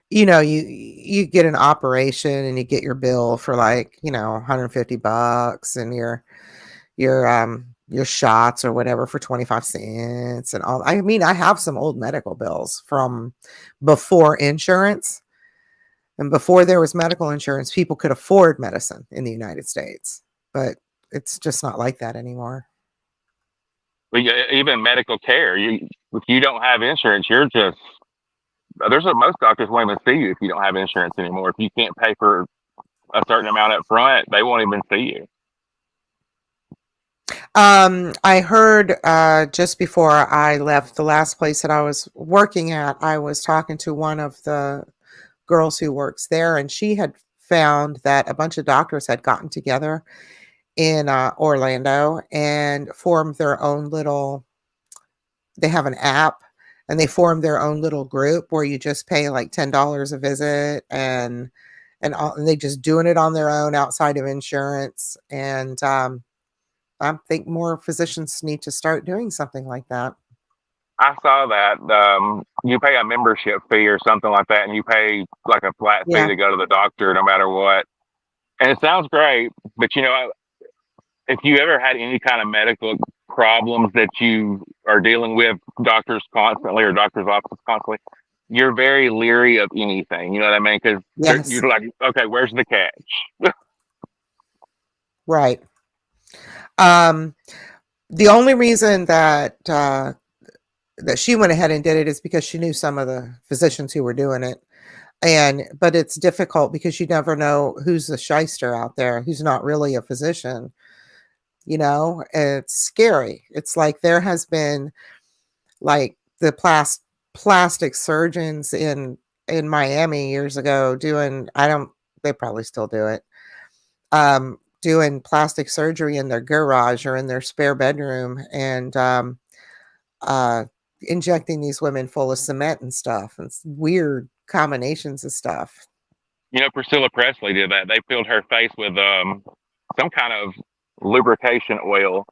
you get an operation and you get your bill for like, $150 and your shots or whatever for 25 cents and all. I mean, I have some old medical bills from before insurance. And before there was medical insurance, people could afford medicine in the United States. But it's just not like that anymore. Even medical care, if you don't have insurance, you're just most doctors won't even see you if you don't have insurance anymore. If you can't pay for a certain amount up front, they won't even see you. I heard just before I left the last place that I was working at, I was talking to one of the girls who works there, and she had found that a bunch of doctors had gotten together in Orlando and formed their own little. They have an app, and they formed their own little group where you just pay like $10 a visit, and they just doing it on their own outside of insurance. And I think more physicians need to start doing something like that. I saw that you pay a membership fee or something like that, and you pay like a flat fee Yeah. to go to the doctor no matter what. And it sounds great, but if you ever had any kind of medical problems that you are dealing with doctors constantly or doctors' offices constantly, you're very leery of anything. You know what I mean? Because Yes. you're like, okay, where's the catch? Right. Um, the only reason that she went ahead and did it is because she knew some of the physicians who were doing it. But it's difficult because you never know who's a shyster out there, who's not really a physician. It's scary. It's like there has been like the plastic surgeons in Miami years ago doing, I don't, they probably still do it. Doing plastic surgery in their garage or in their spare bedroom, and uh injecting these women full of cement and stuff. And it's weird combinations of stuff. You know, Priscilla Presley did that. They filled her face with some kind of lubrication oil,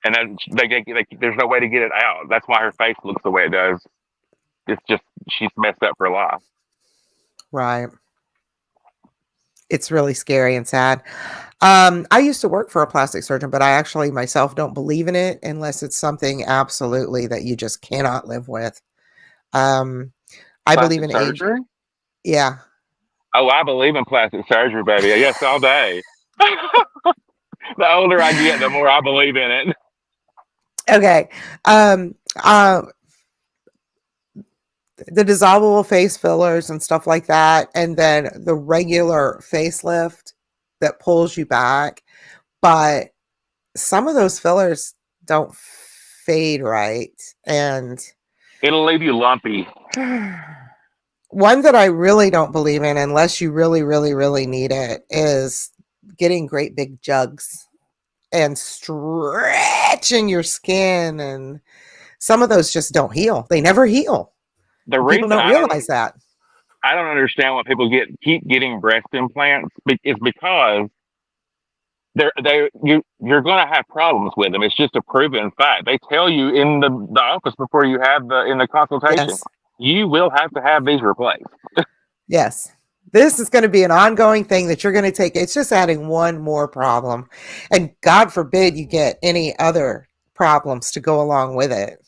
and then there's no way to get it out. That's why her face looks the way it does. It's just she's messed up for life. Right. It's really scary and sad. I used to work for a plastic surgeon, but I actually myself don't believe in it unless it's something absolutely that you just cannot live with. Um, I believe Plastic in age. surgery? Yeah. Oh, I believe in plastic surgery, baby. Yes, all day. The older I get, the more I believe in it. Okay. Um, uh, the dissolvable face fillers and stuff like that, and then the regular facelift that pulls you back. But some of those fillers don't fade right. And It'll leave you lumpy. one that I really don't believe in, unless you really, really, really need it, is getting great big jugs and stretching your skin. And some of those just don't heal. They never heal. The People reason don't realize that. I don't understand why people keep getting breast implants is because you're going to have problems with them. It's just a proven fact. They tell you in the office before you have the consultation, Yes. you will have to have these replaced. Yes. This is going to be an ongoing thing that you're going to take. It's just adding one more problem. And God forbid you get any other problems to go along with it.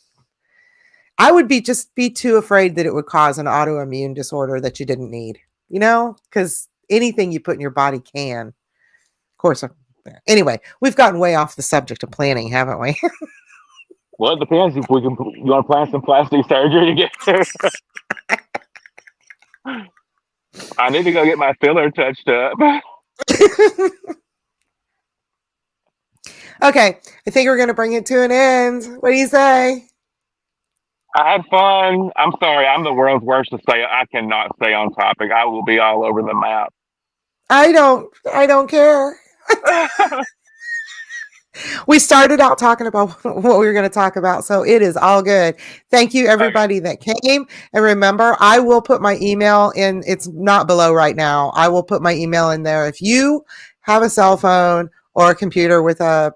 I would be too afraid that it would cause an autoimmune disorder that you didn't need, because anything you put in your body can. Of course. Anyway, we've gotten way off the subject of planning, haven't we? Well, it depends if you want to plan some plastic surgery to get there. I need to go get my filler touched up. Okay, I think we're going to bring it to an end. What do you say? I had fun. I'm sorry, I'm the world's worst to say. I cannot stay on topic. I will be all over the map. I don't care. We started out talking about what we were going to talk about, so it is all good. Thank you, Okay. everybody that came. And remember, I will put my email in. It's not below right now. I will put my email in there. If you have a cell phone or a computer with a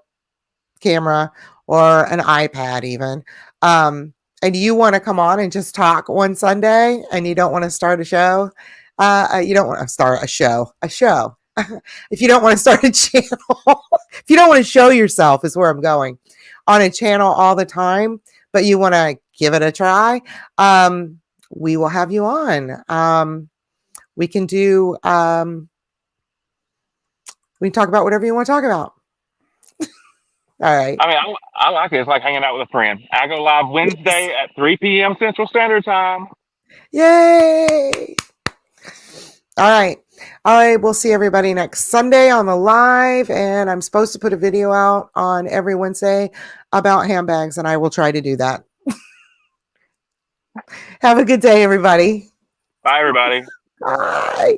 camera or an iPad, even, and you want to come on and just talk one Sunday, and you don't want to start a show, you don't want to start a show. If you don't want to start a channel, if you don't want to show yourself, is where I'm going, on a channel all the time, but you want to give it a try, we will have you on. We can do, we can talk about whatever you want to talk about. All right. I mean, I like it. It's like hanging out with a friend. I go live Wednesday Yes. at 3 p.m. Central Standard Time. Yay. All right. I will see everybody next Sunday on the live, and I'm supposed to put a video out on every Wednesday about handbags, and I will try to do that. Have a good day, everybody. Bye, everybody. Bye.